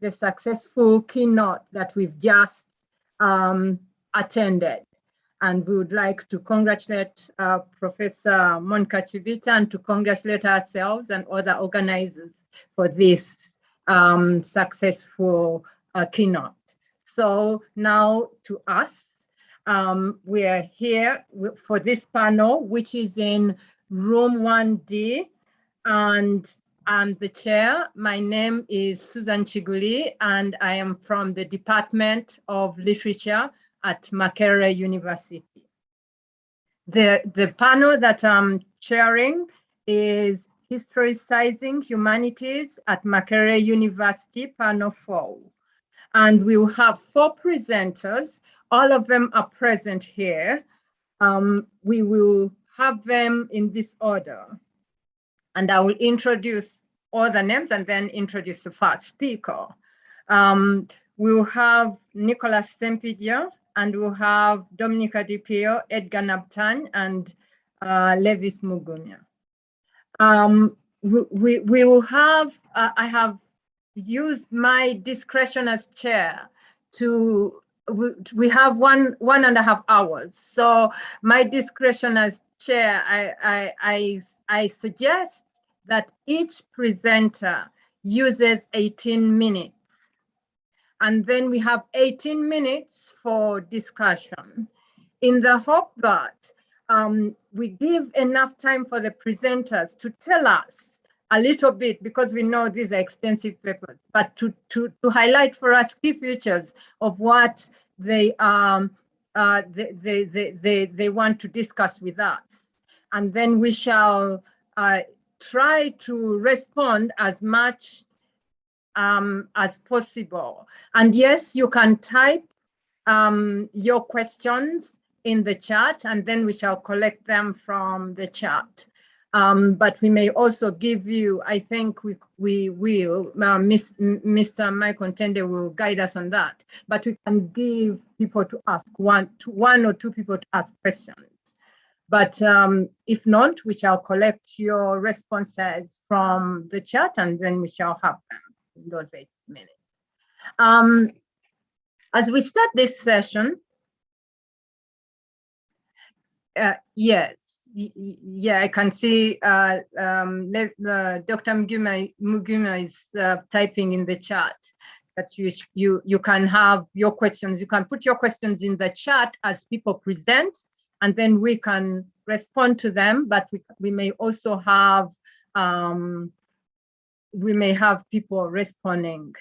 the successful keynote that we've just attended. And we would like to congratulate Professor Monica Chibita and to congratulate ourselves and other organizers for this successful keynote. So now to us, we are here for this panel, which is in room 1D, and I'm the chair. My name is Susan Chiguli, and I am from the Department of Literature at Makere University. The panel that I'm chairing is Historicising Humanities at Makere University, panel 4. And we will have 4 presenters. All of them are present here. We will have them in this order. And I will introduce all the names and then introduce the first speaker. We will have Nicholas Sempidia, and we'll have Dominica Di Pio, Edgar Nabtan, and Levis Mugunya. We will have, I have used my discretion as chair to, we have one and a half hours. So my discretion as chair, I suggest that each presenter uses 18 minutes. And then we have 18 minutes for discussion, in the hope that we give enough time for the presenters to tell us a little bit, because we know these are extensive papers, but to highlight for us key features of what they they want to discuss with us. And then we shall try to respond as much as possible. And yes, you can type your questions in the chat, and then we shall collect them from the chat. But we may also give you, I think we will, Mr. Mike Ontende will guide us on that, but we can give people to ask one or two people to ask questions. But if not, we shall collect your responses from the chat, and then we shall have them in those 8 minutes. As we start this session, yes, yeah, I can see Dr. Mugima is typing in the chat that you can have your questions. You can put your questions in the chat as people present, and then we can respond to them. But we may also have people responding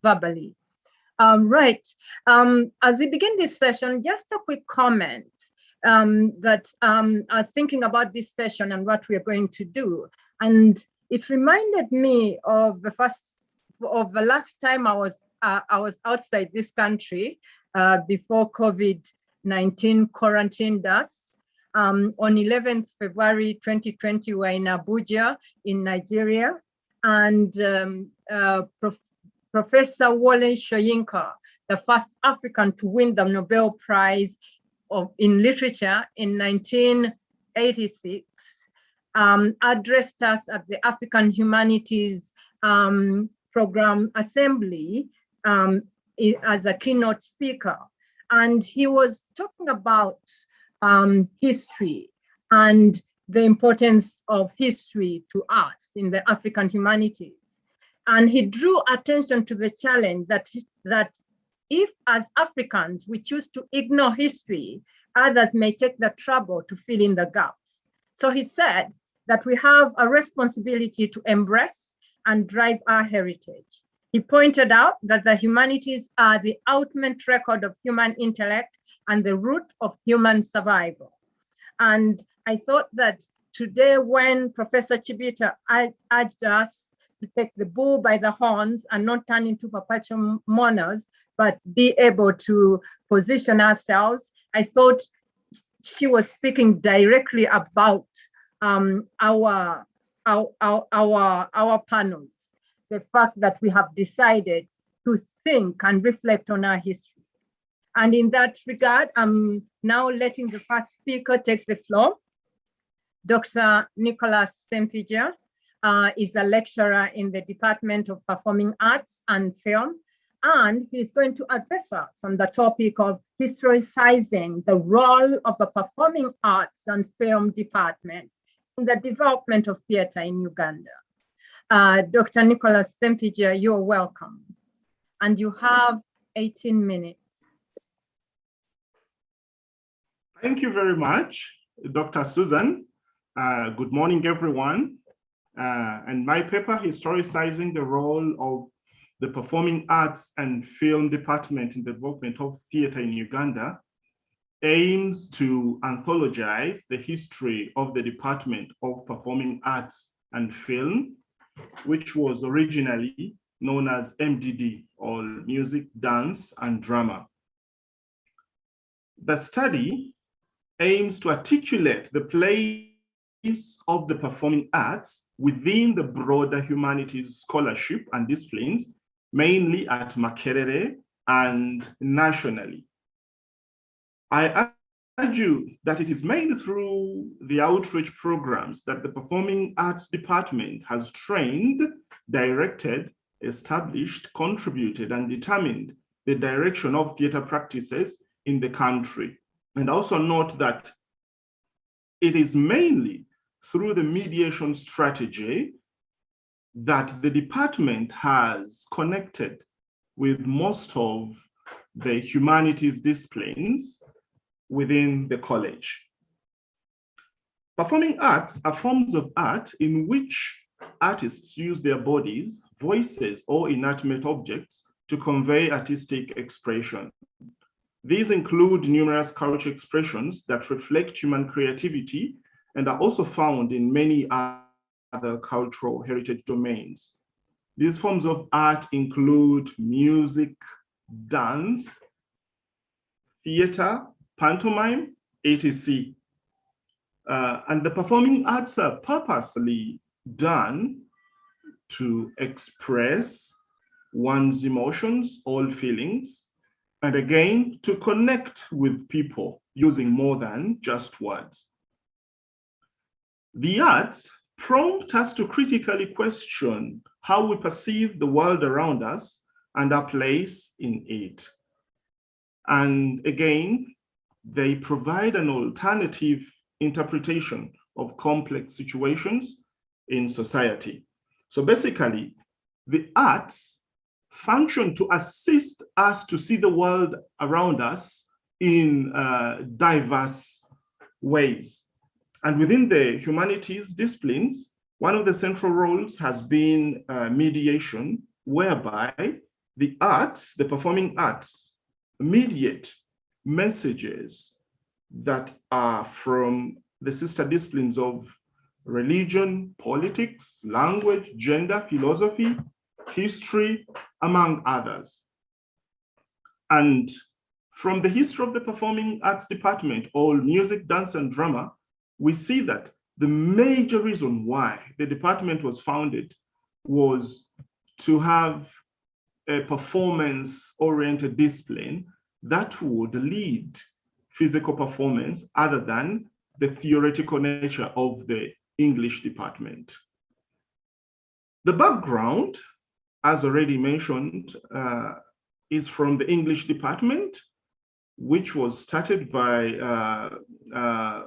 verbally. Right. As we begin this session, just a quick comment that I was thinking about this session and what we are going to do, and it reminded me of the last time I was outside this country before COVID-19 quarantined us. On 11th February 2020, we were in Abuja in Nigeria, and Professor Wole Soyinka, the first African to win the Nobel Prize in Literature in 1986, addressed us at the African Humanities Program Assembly as a keynote speaker. And he was talking about history and the importance of history to us in the African humanities. And he drew attention to the challenge that if as Africans we choose to ignore history, others may take the trouble to fill in the gaps. So he said that we have a responsibility to embrace and drive our heritage. He pointed out that the humanities are the ultimate record of human intellect and the root of human survival. And I thought that today, when Professor Chibita urged us to take the bull by the horns and not turn into perpetual mourners, but be able to position ourselves, I thought she was speaking directly about our panels, the fact that we have decided to think and reflect on our history. And in that regard, I'm now letting the first speaker take the floor, Dr. Nicholas Sempidia. is a lecturer in the Department of Performing Arts and Film, and he's going to address us on the topic of historicizing the role of the Performing Arts and Film Department in the development of theater in Uganda. Dr. Nicholas Sempija, you're welcome. And you have 18 minutes. Thank you very much, Dr. Susan. Good morning, everyone. And my paper, Historicizing the Role of the Performing Arts and Film Department in the Development of Theatre in Uganda, aims to anthologize the history of the Department of Performing Arts and Film, which was originally known as MDD, or Music, Dance, and Drama. The study aims to articulate the place of the performing arts within the broader humanities scholarship and disciplines, mainly at Makerere and nationally. I argue that it is mainly through the outreach programs that the Performing Arts Department has trained, directed, established, contributed, and determined the direction of theater practices in the country. And also note that it is mainly through the mediation strategy that the department has connected with most of the humanities disciplines within the college. Performing arts are forms of art in which artists use their bodies, voices, or inanimate objects to convey artistic expression. These include numerous cultural expressions that reflect human creativity and are also found in many other cultural heritage domains. These forms of art include music, dance, theater, pantomime, etc. And the performing arts are purposely done to express one's emotions, all feelings, and again, to connect with people using more than just words. The arts prompt us to critically question how we perceive the world around us and our place in it. And again, they provide an alternative interpretation of complex situations in society. So basically, the arts function to assist us to see the world around us in diverse ways. And within the humanities disciplines, one of the central roles has been mediation, whereby the arts, the performing arts, mediate messages that are from the sister disciplines of religion, politics, language, gender, philosophy, history, among others. And from the history of the Performing Arts Department, all music, dance, and drama, we see that the major reason why the department was founded was to have a performance-oriented discipline that would lead physical performance other than the theoretical nature of the English department. The background, as already mentioned, is from the English department, which was started by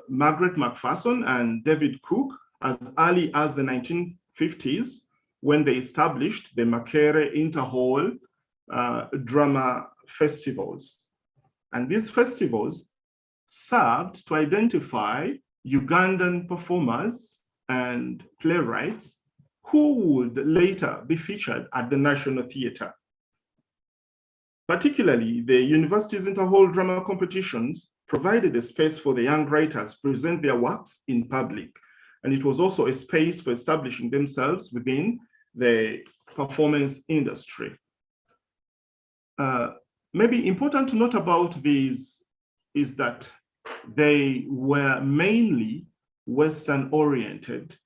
Margaret Macpherson and David Cook as early as the 1950s, when they established the Makere Interhall drama festivals. And these festivals served to identify Ugandan performers and playwrights who would later be featured at the National Theatre. Particularly, the university's interhall drama competitions provided a space for the young writers to present their works in public. And it was also a space for establishing themselves within the performance industry. Maybe important to note about these is that they were mainly Western-oriented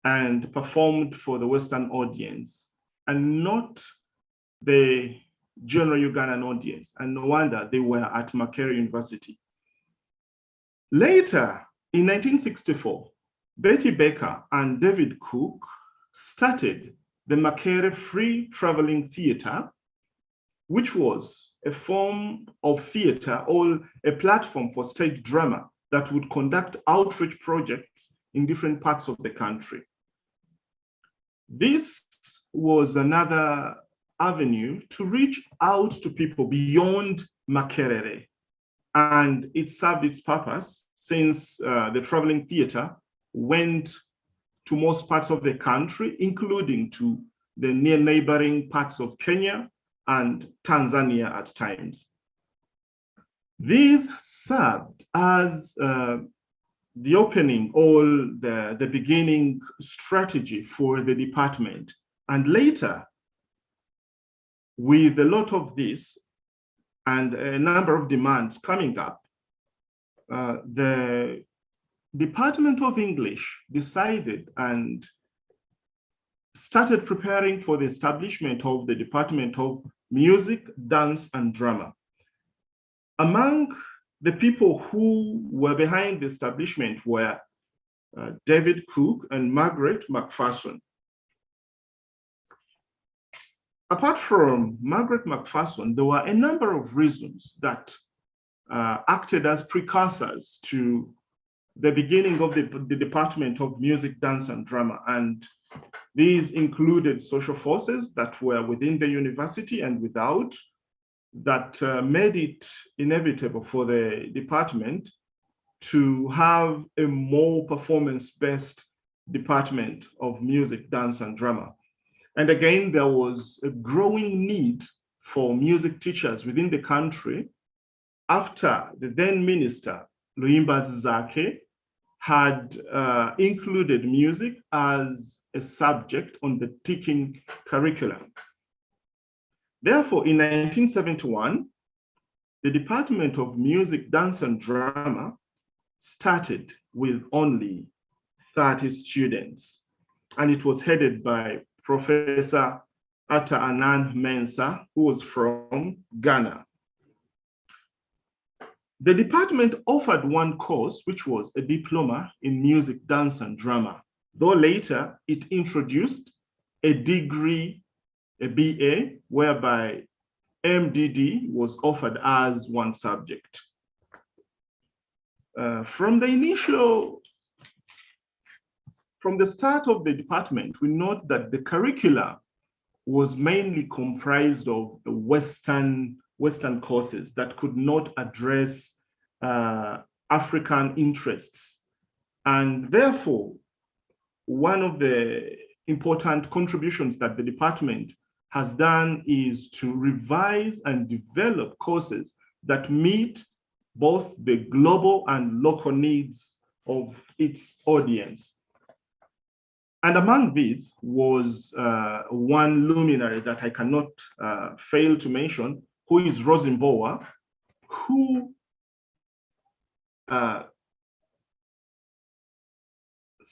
and performed for the Western audience and not the general Ugandan audience. And no wonder they were at Makere University. Later, in 1964, Betty Baker and David Cook started the Makere Free Traveling Theatre, which was a form of theatre or a platform for stage drama that would conduct outreach projects in different parts of the country. This was another avenue to reach out to people beyond Makerere, and it served its purpose since the traveling theatre went to most parts of the country, including to the near neighboring parts of Kenya and Tanzania at times. These served as the opening or the beginning strategy for the department. And later, with a lot of this and a number of demands coming up, the Department of English decided and started preparing for the establishment of the Department of Music, Dance, and Drama. Among the people who were behind the establishment were David Cook and Margaret McPherson. Apart from Margaret McPherson, there were a number of reasons that acted as precursors to the beginning of the Department of Music, Dance, and Drama. And these included social forces that were within the university and without, that made it inevitable for the department to have a more performance-based Department of Music, Dance, and Drama. And again, there was a growing need for music teachers within the country after the then minister, Luimba Zake, had included music as a subject on the teaching curriculum. Therefore, in 1971, the Department of Music, Dance, and Drama started with only 30 students, and it was headed by Professor Atta Anand Mensah, who was from Ghana. The department offered one course, which was a diploma in music, dance, and drama, though later it introduced a degree, a BA, whereby MDD was offered as one subject. From the start of the department, we note that the curricula was mainly comprised of the Western courses that could not address African interests. And therefore, one of the important contributions that the department has done is to revise and develop courses that meet both the global and local needs of its audience. And among these was one luminary that I cannot fail to mention, who is Rosenbauer, who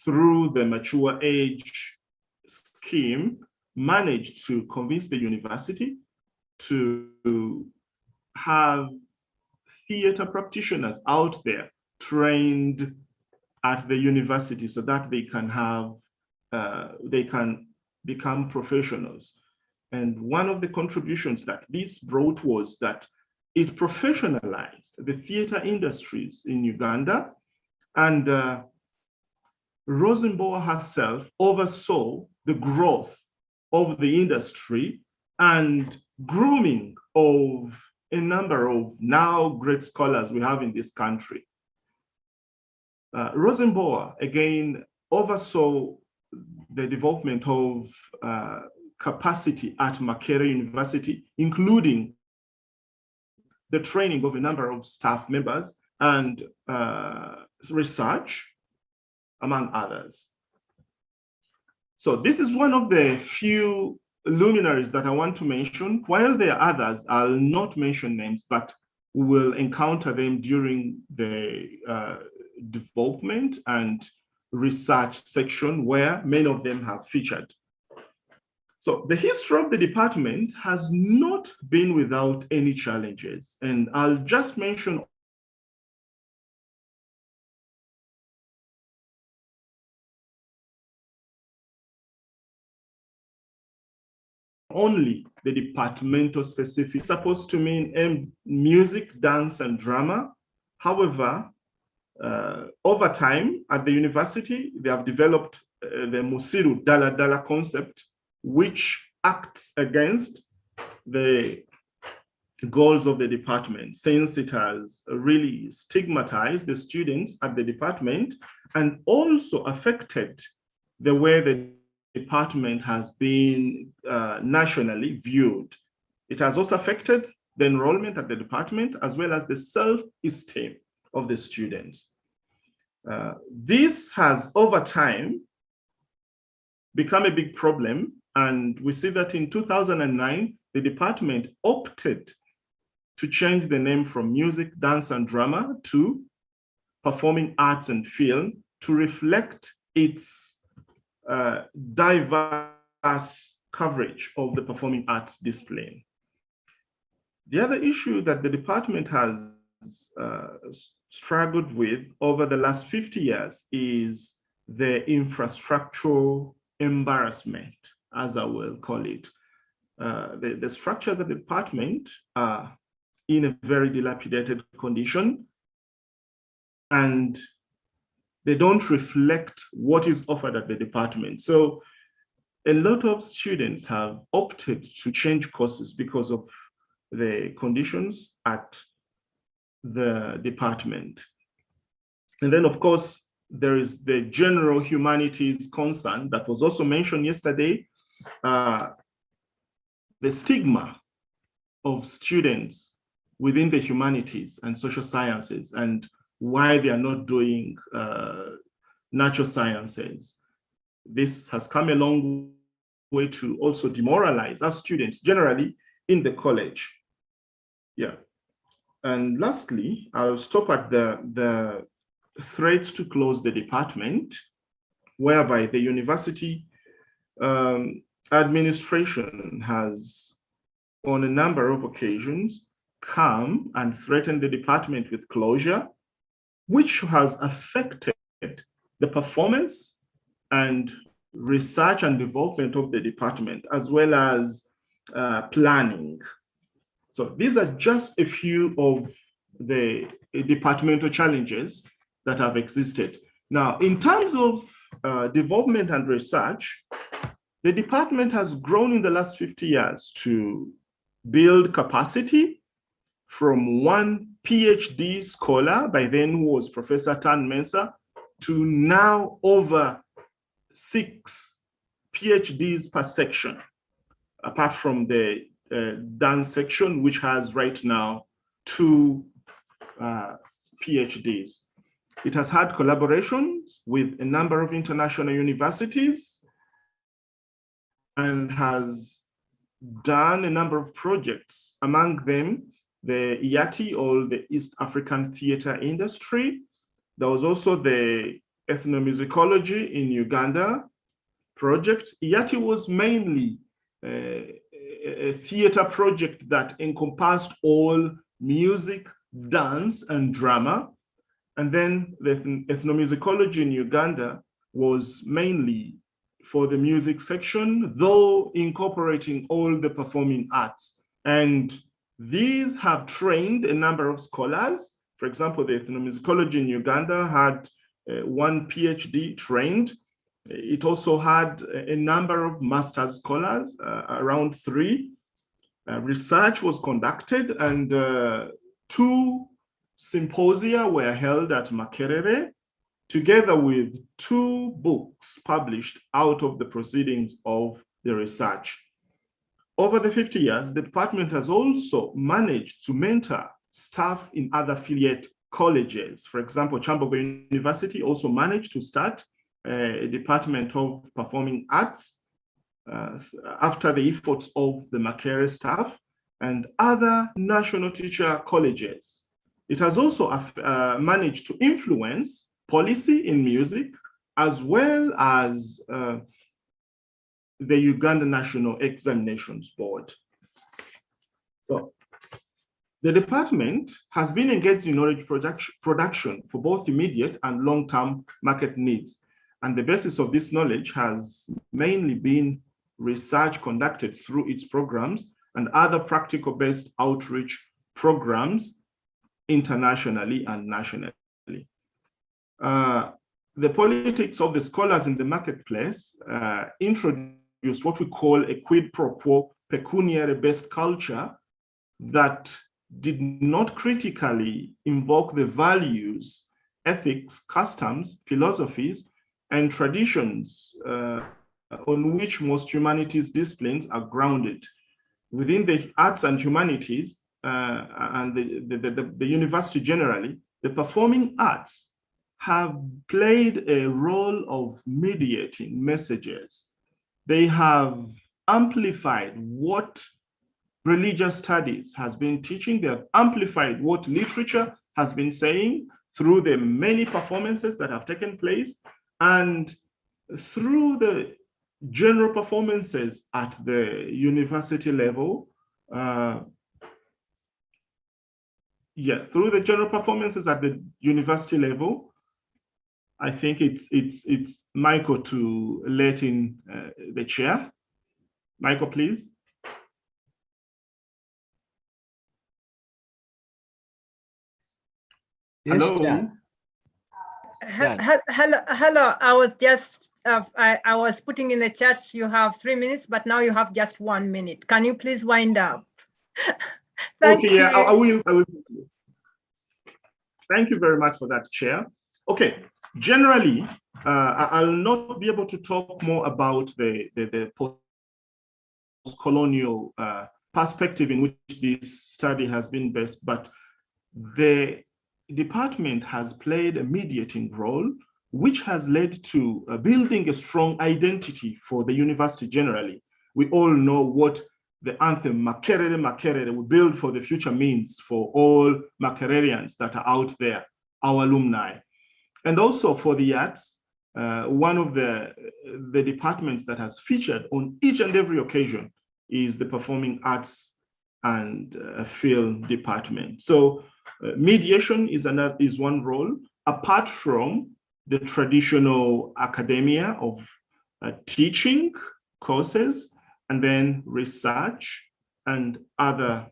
through the mature age scheme managed to convince the university to have theater practitioners out there trained at the university so that they can have they can become professionals. And one of the contributions that this brought was that it professionalized the theater industries in Uganda, and Rosenbauer herself oversaw the growth of the industry and grooming of a number of now great scholars we have in this country. Rosenbauer, again, oversaw the development of capacity at Makere University, including the training of a number of staff members and research, among others. So this is one of the few luminaries that I want to mention. While there are others, I'll not mention names, but we will encounter them during the development and research section where many of them have featured. So the history of the department has not been without any challenges, and I'll just mention only the departmental specific. It's supposed to mean music, dance, and drama. However, over time at the university, they have developed the Musiru Dala Dala concept, which acts against the goals of the department, since it has really stigmatized the students at the department and also affected the way the department has been nationally viewed. It has also affected the enrollment at the department as well as the self-esteem of the students. This has over time become a big problem, and we see that in 2009, the department opted to change the name from music, dance, and drama to performing arts and film to reflect its diverse coverage of the performing arts discipline. The other issue that the department has struggled with over the last 50 years is the infrastructural embarrassment, as I will call it. The structures of the department are in a very dilapidated condition, and they don't reflect what is offered at the department. So a lot of students have opted to change courses because of the conditions at the department. And then, of course, there is the general humanities concern that was also mentioned yesterday, the stigma of students within the humanities and social sciences and why they are not doing natural sciences. This has come a long way to also demoralize our students generally in the college. Yeah. And lastly, I'll stop at the threats to close the department, whereby the university administration has, on a number of occasions, come and threatened the department with closure, which has affected the performance and research and development of the department, as well as planning. So these are just a few of the departmental challenges that have existed. Now, in terms of development and research, the department has grown in the last 50 years to build capacity from one PhD scholar, by then who was Professor Tan Mensah, to now over 6 PhDs per section, apart from the dance section, which has right now 2 PhDs. It has had collaborations with a number of international universities and has done a number of projects, among them the IATI, or the East African Theatre Industry. There was also the ethnomusicology in Uganda project. IATI was mainly a theatre project that encompassed all music, dance, and drama. And then the ethnomusicology in Uganda was mainly for the music section, though incorporating all the performing arts. And these have trained a number of scholars. For example, the ethnomusicology in Uganda had 1 PhD trained. It also had a number of master's scholars, around 3. Research was conducted, and 2 symposia were held at Makerere, together with 2 books published out of the proceedings of the research. Over the 50 years, the department has also managed to mentor staff in other affiliate colleges. For example, Chambogo University also managed to start a department of performing arts after the efforts of the Makere staff and other national teacher colleges. It has also managed to influence policy in music, as well as the Uganda National Examinations Board. So the department has been engaged in knowledge production for both immediate and long-term market needs. And the basis of this knowledge has mainly been research conducted through its programs, and other practical-based outreach programs internationally and nationally. The politics of the scholars in the marketplace introduced what we call a quid pro quo pecuniary-based culture that did not critically invoke the values, ethics, customs, philosophies, and traditions on which most humanities disciplines are grounded. Within the arts and humanities and the university generally, the performing arts have played a role of mediating messages. They have amplified what religious studies has been teaching. They have amplified what literature has been saying through the many performances that have taken place, and through the general performances at the university level. Through the general performances at the university level, I think it's Michael to let in the chair. Michael, please. Yes, hello. Hello. I was just I was putting in the chat. You have 3 minutes, but now you have just 1 minute. Can you please wind up? Thank you. Yeah, I will. Thank you very much for that, Chair. Okay, generally, I'll not be able to talk more about the post-colonial perspective in which this study has been based, but the department has played a mediating role, which has led to building a strong identity for the university generally. We all know what the anthem Makerere, Makerere, we build for the future means for all Makererians that are out there, our alumni. And also for the arts, one of the departments that has featured on each and every occasion is the Performing Arts and Film department. So mediation is one role, apart from the traditional academia of teaching courses, and then research and other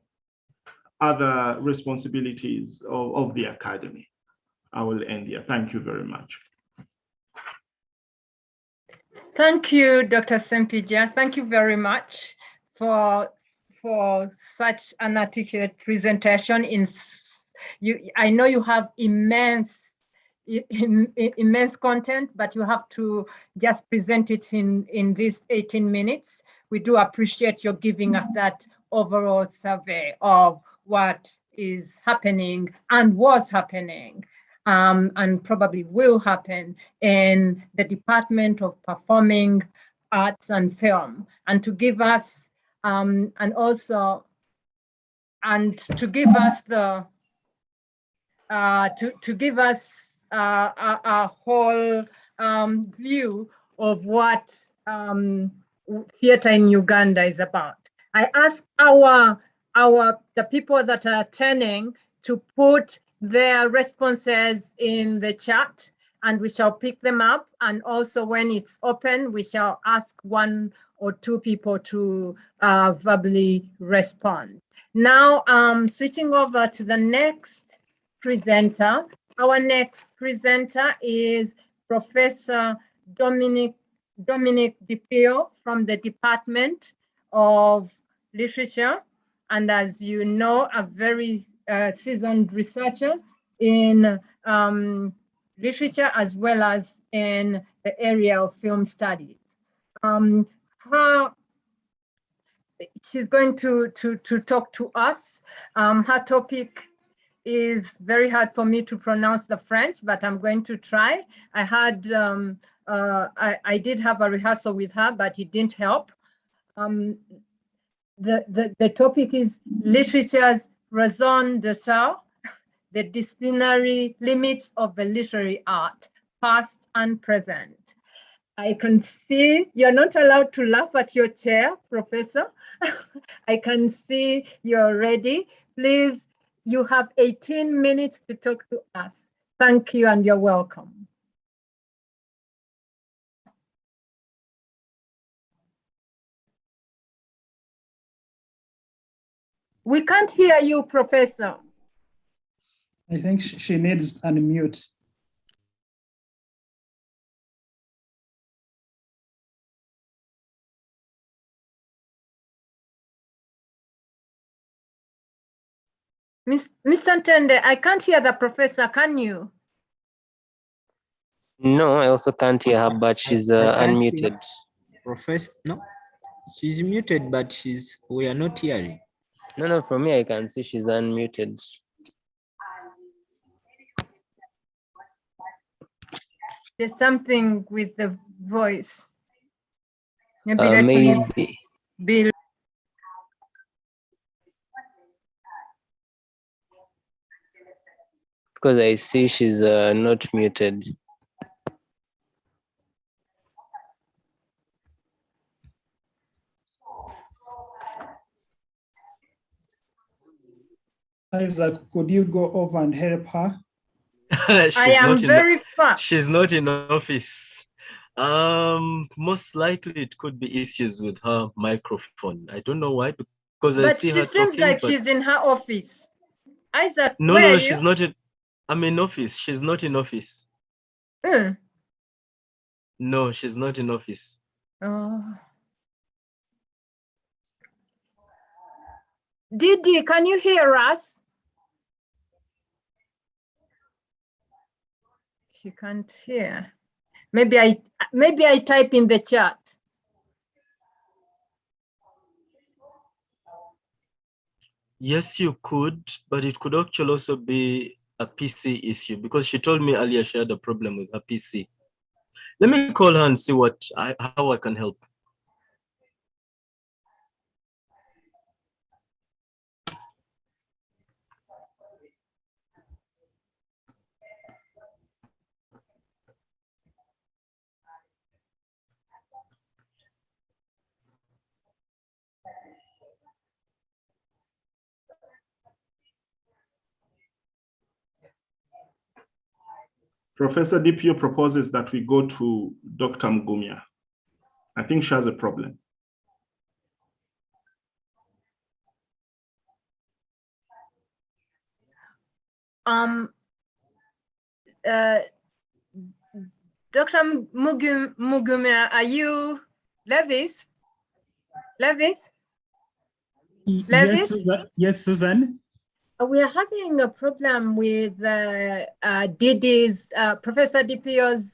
responsibilities of the academy. I will end here. Thank you very much. Thank you, Dr. Sempija. Thank you very much for such an articulate presentation. I know you have immense content, but you have to just present it in these 18 minutes. We do appreciate your giving us that overall survey of what is happening and was happening and probably will happen in the Department of Performing Arts and Film, and to give us to give us the a whole view of what theater in Uganda is about. I ask the people that are attending to put their responses in the chat, and we shall pick them up. And also when it's open, we shall ask 1 or 2 people to verbally respond. Now, switching over to the next presenter. Our next presenter is Professor Dominic DiPio from the Department of Literature, and as you know, a very seasoned researcher in literature as well as in the area of film studies. She's going to talk to us. Her topic is very hard for me to pronounce the French, but I'm going to try. I had I did have a rehearsal with her, but it didn't help. The topic is Literature's raison d'être, the disciplinary limits of the literary art, past and present. I can see you're not allowed to laugh at your chair, Professor. I can see you're ready. Please, you have 18 minutes to talk to us. Thank you, and you're welcome. We can't hear you, Professor. I think she needs unmute. Mr. Ntende, I can't hear the professor, can you? No, I also can't hear her, but she's unmuted. Professor, no, she's muted, but we are not hearing. No, from me I can see she's unmuted. There's something with the voice. Maybe Maybe. Bill. Because I see she's not muted. Isaac, could you go over and help her? I am very fast. She's not in office. Most likely it could be issues with her microphone. I don't know why, because I see her talking. But she seems like she's in her office. Isaac, no, she's not in. I'm in office. She's not in office. No, she's not in office. Oh. Didi, can you hear us? She can't hear. Maybe I type in the chat. Yes, you could, but it could actually also be a PC issue, because she told me earlier she had a problem with her PC. Let me call her and see how I can help. Professor DPO proposes that we go to Dr. Mugumya. I think she has a problem. Dr. Mugumya, are you Levis? Levis? Yes, Susan. Yes, Susan. We are having a problem with Didi's, Professor DPO's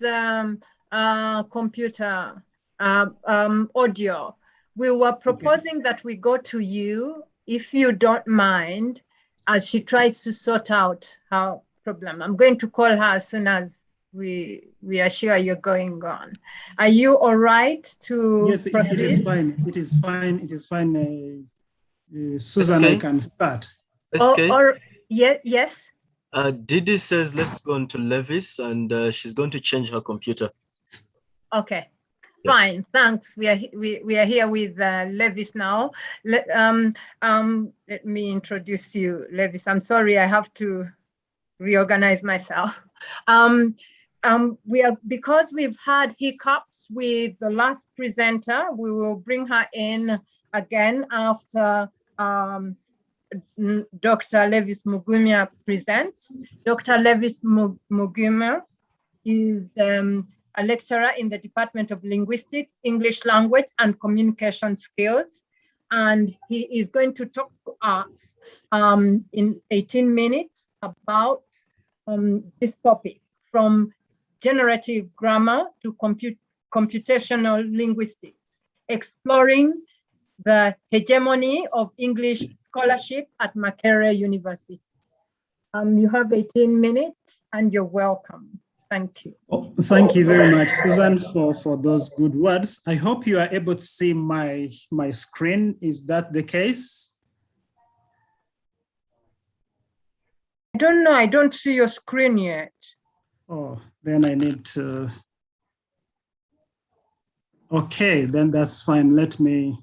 computer audio. We were proposing that we go to you, if you don't mind, as she tries to sort out her problem. I'm going to call her as soon as we are sure you're going on. Are you all right to Yes, proceed? it is fine. It is fine. It is fine. Susan, I can start. Yes. Didi says let's go on to Levis, and she's going to change her computer. Okay, fine. Thanks. We are here with Levis now. Let me introduce you, Levis. I'm sorry, I have to reorganize myself. Because we've had hiccups with the last presenter, we will bring her in again after Dr. Levis Mugumya presents. Dr. Levis Mugumya is a lecturer in the Department of Linguistics, English Language and Communication Skills. And he is going to talk to us in 18 minutes about this topic, from generative grammar to computational linguistics, exploring the hegemony of English scholarship at Makere University. You have 18 minutes and you're welcome. Thank you. Oh, thank you very much, Susan, for those good words. I hope you are able to see my screen. Is that the case? I don't know. I don't see your screen yet. Oh, then I need to. Okay, then that's fine. Let me.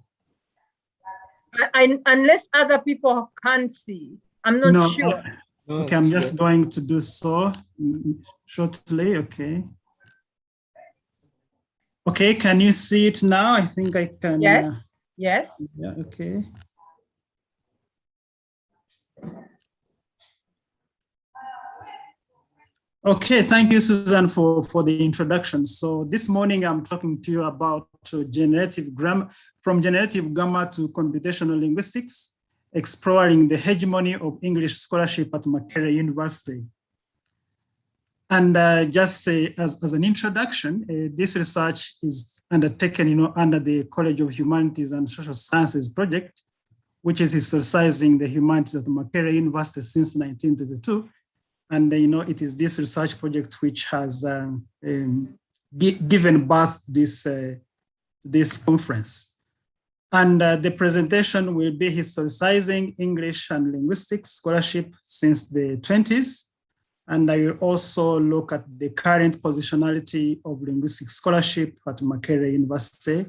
Unless other people can see, I'm not sure. Okay, I'm just going to do so shortly. Okay. Okay, can you see it now? I think I can. Yes. Yes. Yeah. Okay. Okay, thank you, Susan, for the introduction. So this morning I'm talking to you about generative grammar, from generative grammar to computational linguistics, exploring the hegemony of English scholarship at Makere University. And just as an introduction, this research is undertaken, under the College of Humanities and Social Sciences project, which is historicizing the humanities at Makere University since 1922. And it is this research project which has given birth to this conference. And the presentation will be historicizing English and linguistics scholarship since the 20s. And I will also look at the current positionality of linguistic scholarship at Makere University.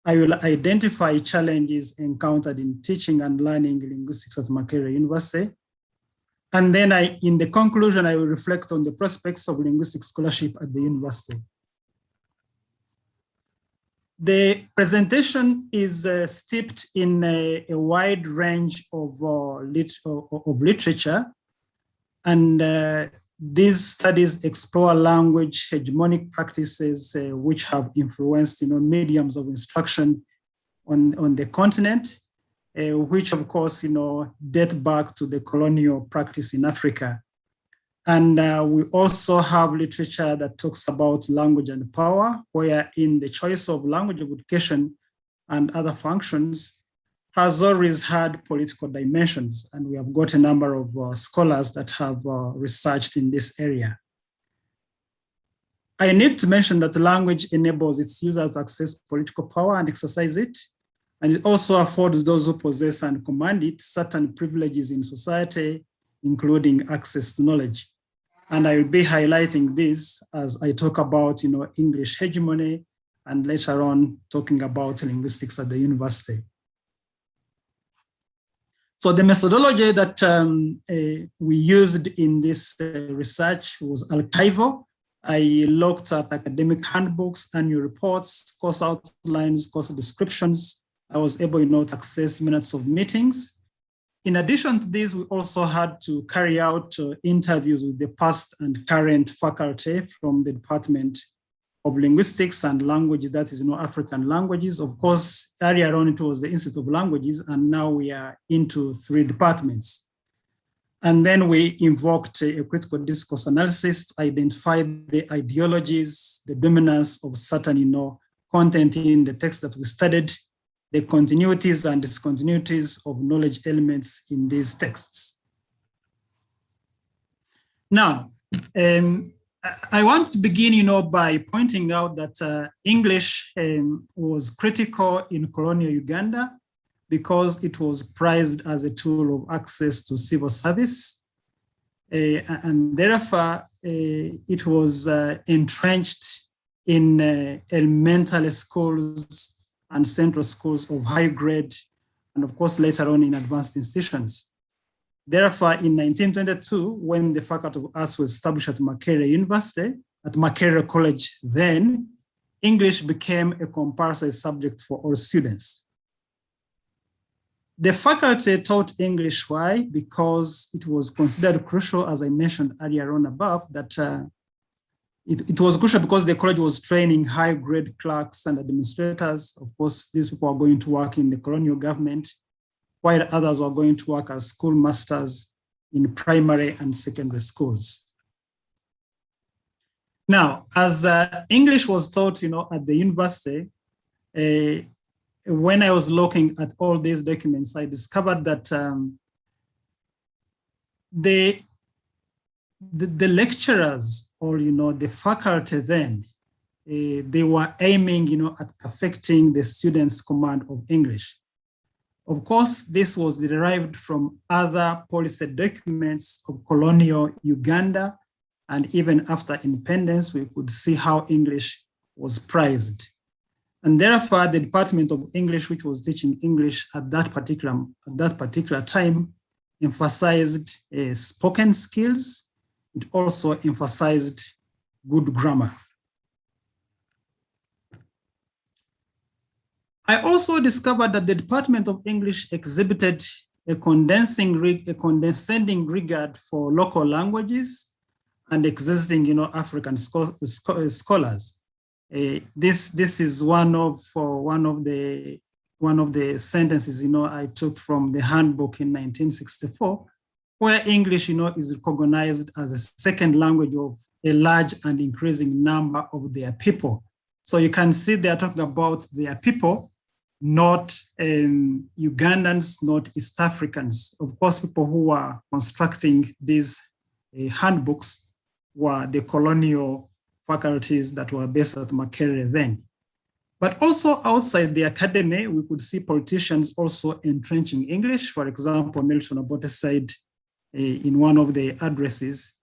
I will identify challenges encountered in teaching and learning linguistics at Makere University. And then in the conclusion, I will reflect on the prospects of linguistic scholarship at the university. The presentation is steeped in a wide range of literature. And these studies explore language hegemonic practices which have influenced mediums of instruction on the continent, which of course date back to the colonial practice in Africa. And we also have literature that talks about language and power, where in the choice of language of education and other functions has always had political dimensions. And we have got a number of scholars that have researched in this area. I need to mention that language enables its users to access political power and exercise it. And it also affords those who possess and command it certain privileges in society, including access to knowledge. And I will be highlighting this as I talk about English hegemony, and later on talking about linguistics at the university. So the methodology that we used in this research was archival. I looked at academic handbooks, annual reports, course outlines, course descriptions. I was able to access minutes of meetings. In addition to this, we also had to carry out interviews with the past and current faculty from the Department of Linguistics and Language, that is African languages. Of course, earlier on it was the Institute of Languages, and now we are into 3 departments. And then we invoked a critical discourse analysis to identify the ideologies, the dominance of certain content in the text that we studied, the continuities and discontinuities of knowledge elements in these texts. Now, I want to begin, by pointing out that English was critical in colonial Uganda because it was prized as a tool of access to civil service. And therefore, it was entrenched in elementary schools and central schools of high grade, and of course, later on in advanced institutions. Therefore, in 1922, when the Faculty of Arts was established at Makere University, at Makere College then, English became a compulsory subject for all students. The faculty taught English. Why? Because it was considered crucial, as I mentioned earlier on above, that it was crucial because the college was training high-grade clerks and administrators. Of course, these people are going to work in the colonial government, while others are going to work as schoolmasters in primary and secondary schools. Now, as English was taught, at the university, when I was looking at all these documents, I discovered that the lecturers or the faculty then, they were aiming at perfecting the students' command of English. Of course, this was derived from other policy documents of colonial Uganda, and even after independence, we could see how English was prized. And therefore, the Department of English, which was teaching English at that particular time, emphasized spoken skills. It also emphasized good grammar. I also discovered that the Department of English exhibited a condescending regard for local languages and existing, African scholars. This is one of the sentences, I took from the handbook in 1964, where English, is recognized as a second language of a large and increasing number of their people. So you can see they are talking about their people, not Ugandans, not East Africans. Of course, people who are constructing these handbooks were the colonial faculties that were based at Makere then. But also outside the academy, we could see politicians also entrenching English. For example, Milton Obote said in one of the addresses,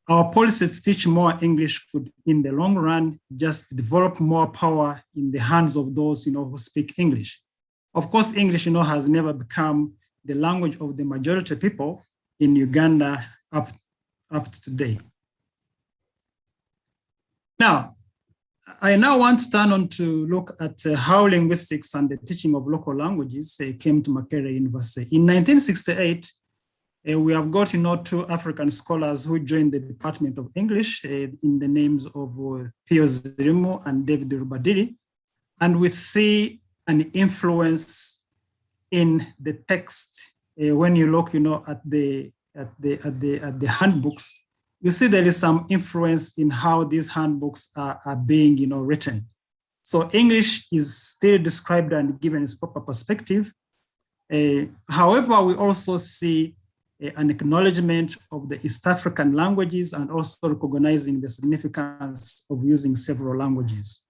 our policy to teach more English could, in the long run, just develop more power in the hands of those, who speak English. Of course, English, has never become the language of the majority of people in Uganda up to today. Now, I now want to turn on to look at how linguistics and the teaching of local languages came to Makere University. In 1968, we have got, two African scholars who joined the Department of English in the names of Pio Zirimu and David Rubadiri. And we see an influence in the text. When you look, at the handbooks, you see there is some influence in how these handbooks are being, written. So English is still described and given its proper perspective. However, we also see an acknowledgement of the East African languages and also recognizing the significance of using several languages.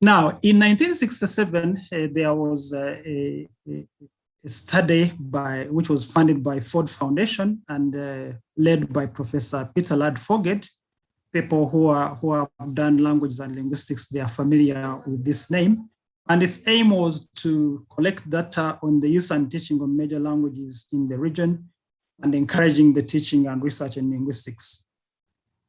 Now, in 1967, there was a study which was funded by Ford Foundation and led by Professor Peter Ladd Foged. People who have done languages and linguistics, they are familiar with this name. And its aim was to collect data on the use and teaching of major languages in the region and encouraging the teaching and research in linguistics.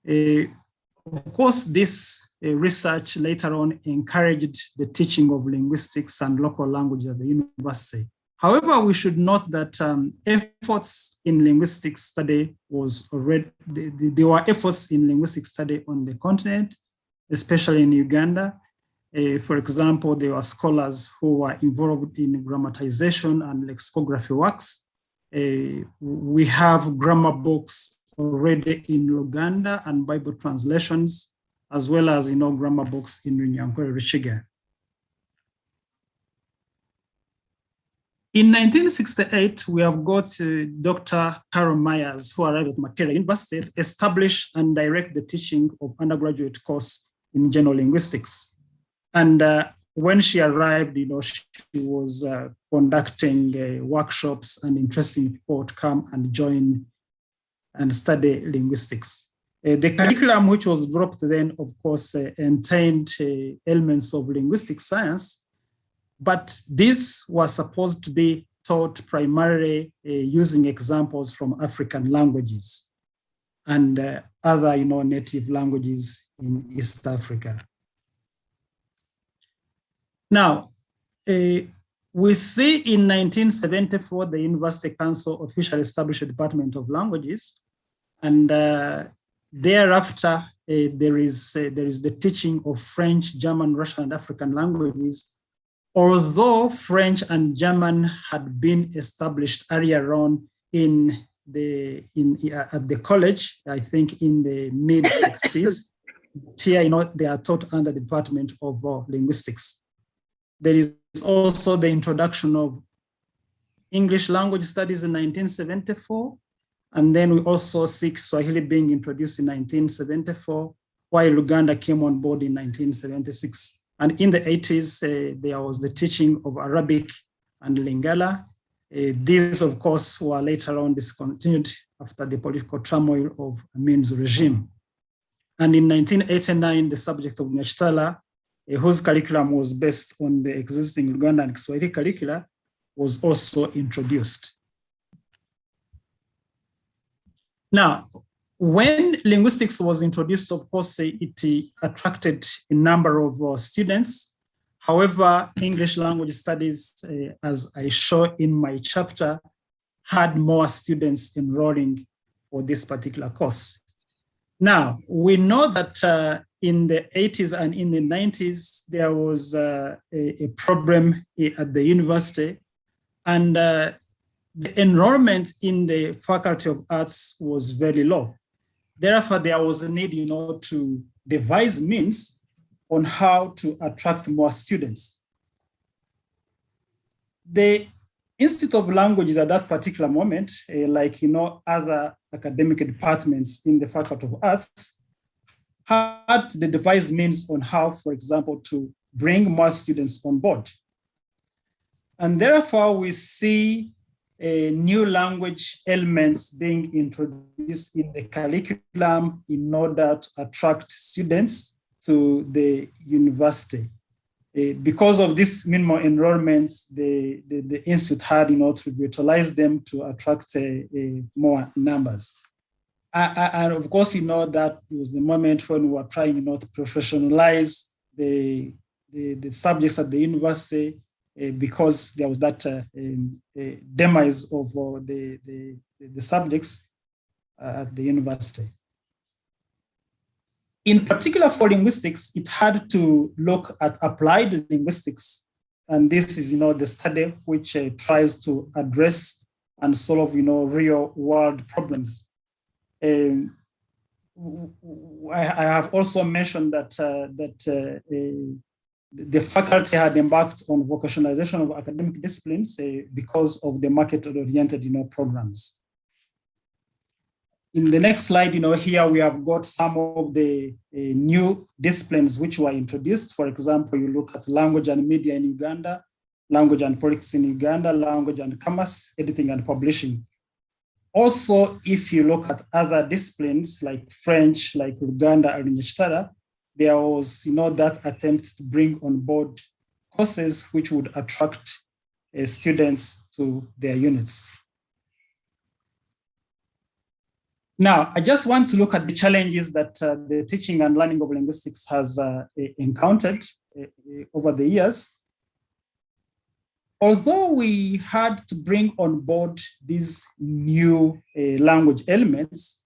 Of course, this research later on encouraged the teaching of linguistics and local languages at the university. However, we should note that efforts in linguistics study was already, there were efforts in linguistics study on the continent, especially in Uganda. For example, there were scholars who were involved in grammatization and lexicography works. We have grammar books already in Luganda and Bible translations, as well as grammar books in Runyankore Ruchiga. In 1968, we have got Dr. Carol Myers, who arrived at Makere University, to establish and direct the teaching of undergraduate course in general linguistics. And when she arrived, she was conducting workshops and interesting people to come and join and study linguistics. The curriculum which was developed then, of course, contained elements of linguistic science, but this was supposed to be taught primarily using examples from African languages and other, native languages in East Africa. Now, we see in 1974, the University Council officially established a Department of Languages, and thereafter, there is the teaching of French, German, Russian, and African languages. Although French and German had been established earlier on at the college, I think in the mid-60s, here, they are taught under the Department of Linguistics. There is also the introduction of English language studies in 1974. And then we also see Swahili being introduced in 1974, while Luganda came on board in 1976. And in the 80s, there was the teaching of Arabic and Lingala. These, of course, were later on discontinued after the political turmoil of Amin's regime. And in 1989, the subject of Nyachitala, whose curriculum was based on the existing Luganda and Swahili curricula, was also introduced. Now, when linguistics was introduced, of course, it attracted a number of students. However, English language studies, as I show in my chapter, had more students enrolling for this particular course. Now, we know that in the 80s and in the 90s, there was a problem at the university, and the enrollment in the Faculty of Arts was very low. Therefore, there was a need, to devise means on how to attract more students. The Institute of Languages at that particular moment, like other academic departments in the Faculty of Arts, had the devised means on how, for example, to bring more students on board. And therefore, we see new language elements being introduced in the curriculum in order to attract students to the university. Because of this minimum enrollments, the institute had, to utilize them to attract more numbers. And of course, that was the moment when we were trying, to professionalize the subjects at the university, because there was that demise of the subjects at the university. In particular for linguistics, it had to look at applied linguistics. And this is, the study which tries to address and solve, real world problems. I have also mentioned that, the faculty had embarked on vocationalization of academic disciplines because of the market-oriented, programs. In the next slide, here we have got some of the new disciplines which were introduced. For example, you look at language and media in Uganda, language and politics in Uganda, language and commerce, editing and publishing. Also, if you look at other disciplines like French, like Uganda and Nishitara, there was, that attempt to bring on board courses which would attract students to their units. Now, I just want to look at the challenges that the teaching and learning of linguistics has encountered over the years. Although we had to bring on board these new language elements,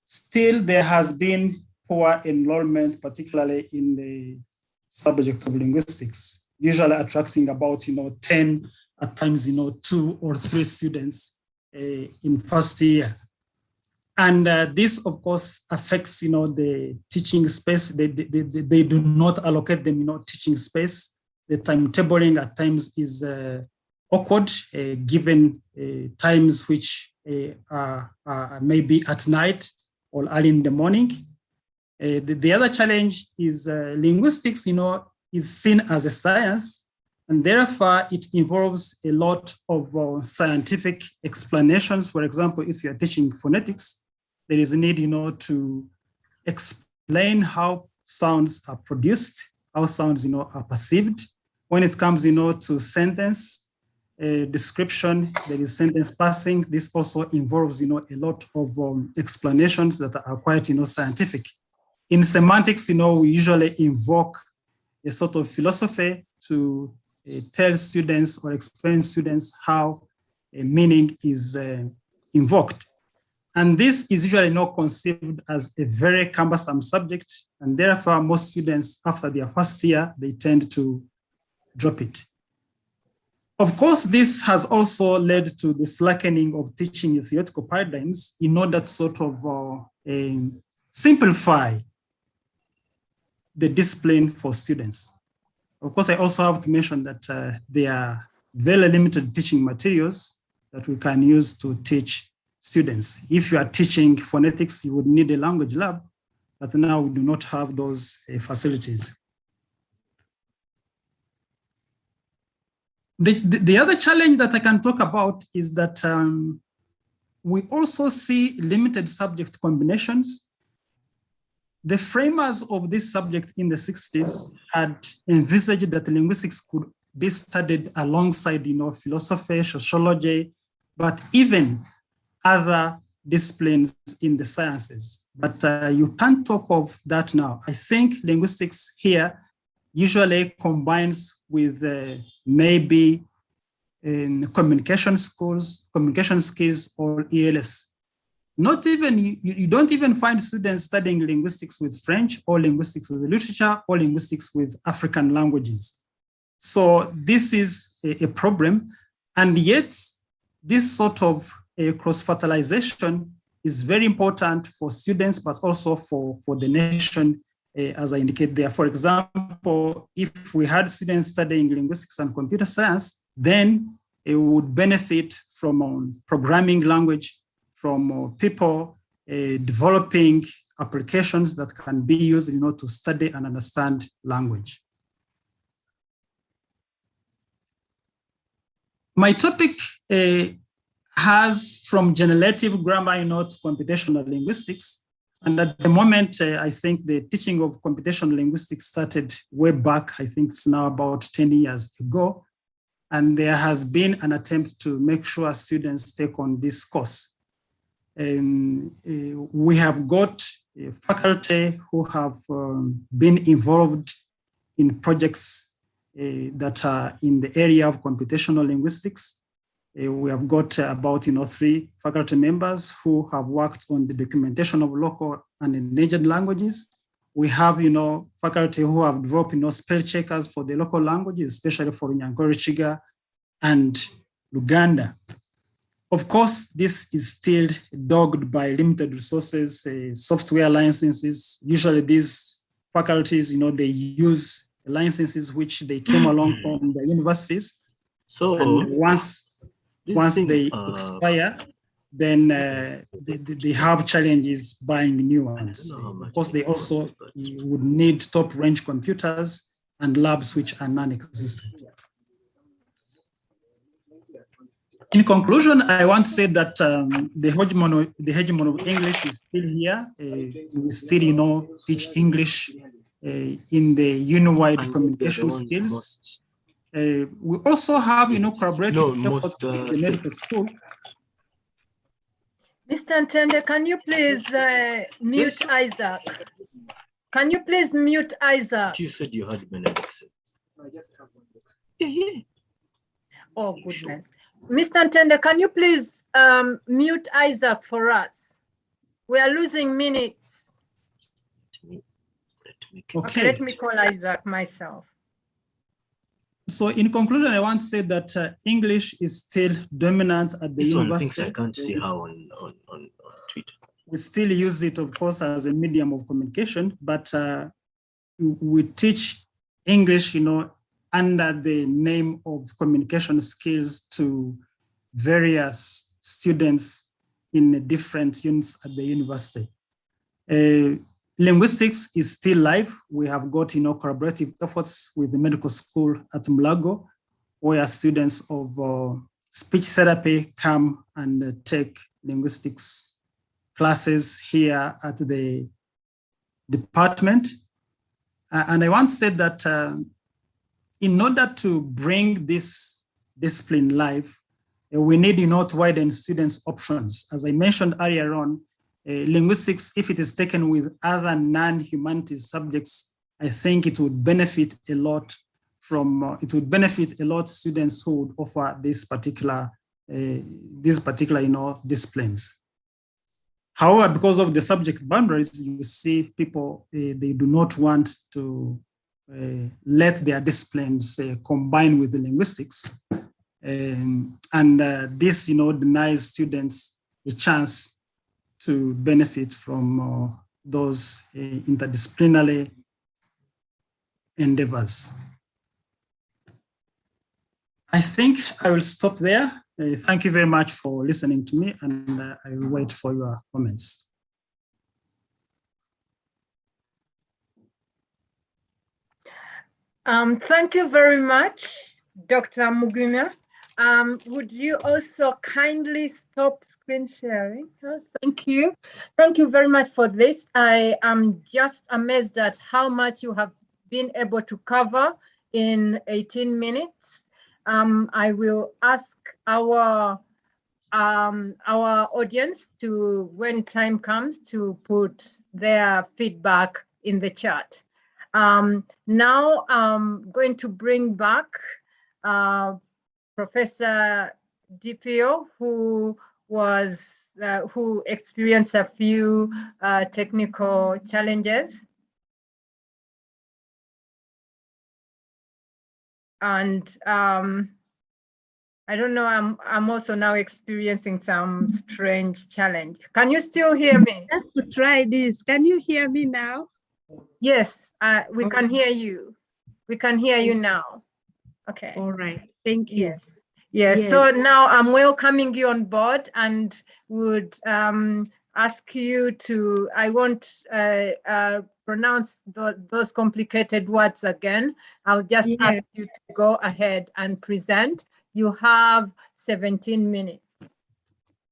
still there has been poor enrollment, particularly in the subject of linguistics, usually attracting about 10, at times 2 or 3 students in first year. And this, of course, affects the teaching space. They do not allocate them teaching space. The timetabling at times is awkward, given times which are maybe at night or early in the morning. The other challenge is linguistics, is seen as a science, and therefore it involves a lot of scientific explanations. For example, if you're teaching phonetics, there is a need, to explain how sounds are produced, how sounds, are perceived. When it comes, to sentence description, there is sentence passing. This also involves, a lot of explanations that are quite, scientific. In semantics, we usually invoke a sort of philosophy to tell students or explain students how a meaning is invoked. And this is usually not conceived as a very cumbersome subject, and therefore most students after their first year, they tend to drop it. Of course, this has also led to the slackening of teaching theoretical paradigms in order to sort of simplify the discipline for students. Of course, I also have to mention that there are very limited teaching materials that we can use to teach students. If you are teaching phonetics, you would need a language lab, but now we do not have those facilities. The other challenge that I can talk about is that we also see limited subject combinations. The framers of this subject in the 60s had envisaged that linguistics could be studied alongside, philosophy, sociology, but even other disciplines in the sciences. But you can't talk of that now. I think linguistics here usually combines with maybe communication skills or ELS. not even, you don't even find students studying linguistics with French or linguistics with literature or linguistics with African languages. So this is a problem. And yet this sort of cross-fertilization is very important for students, but also for the nation, as I indicate there. For example, if we had students studying linguistics and computer science, then it would benefit from programming language, from people developing applications that can be used, to study and understand language. My topic has from generative grammar, to computational linguistics. And at the moment, I think the teaching of computational linguistics started way back. I think it's now about 10 years ago. And there has been an attempt to make sure students take on this course. We have got faculty who have been involved in projects that are in the area of computational linguistics. We have got about 3 faculty members who have worked on the documentation of local and endangered languages. We have faculty who have developed spell checkers for the local languages, especially for Nyankore Chiga and Luganda. Of course, this is still dogged by limited resources, software licenses. Usually these faculties, they use licenses which they came along from the universities. So and once they expire, then they have challenges buying new ones. Of course, they also would need top-range computers and labs which are non-existent. In conclusion, I want to say that the hegemon of English is still here. We still, teach English in the unified communication skills. We also have, collaborative efforts with the medical school. Mr. Ntende, can you please mute Isaac? Can you please mute Isaac? You said you had many accents. Oh, goodness. Mr. Ntende, can you please mute Isaac for us? We are losing minutes. Okay, let me call Isaac myself. So in conclusion, I want to say that English is still dominant at the university. I can't see how on Twitter. We still use it, of course, as a medium of communication, but we teach English, under the name of communication skills to various students in different units at the university. Linguistics is still live. We have got, collaborative efforts with the medical school at Mulago, where students of speech therapy come and take linguistics classes here at the department. And I want to say that in order to bring this discipline live, we need, to widen students' options. As I mentioned earlier on, linguistics, if it is taken with other non-humanities subjects, I think it would benefit a lot from, students who would offer this particular, disciplines. However, because of the subject boundaries, you see people, they do not want to let their disciplines combine with the linguistics. This, denies students a chance to benefit from those interdisciplinary endeavors. I think I will stop there. Thank you very much for listening to me, and I will wait for your comments. Thank you very much, Dr. Muguna. Would you also kindly stop screen sharing? Thank you. Thank you very much for this. I am just amazed at how much you have been able to cover in 18 minutes. I will ask our audience to, when time comes, to put their feedback in the chat. Now I'm going to bring back Professor DPO, who was who experienced a few technical challenges. And I don't know, I'm also now experiencing some strange challenge. Can you still hear me? Just to try this, can you hear me now? Yes, we can hear you. We can hear you now. Okay. All right, thank you. Yes. Yes. So now I'm welcoming you on board and would ask you to, I won't pronounce those complicated words again. I'll just ask you to go ahead and present. You have 17 minutes.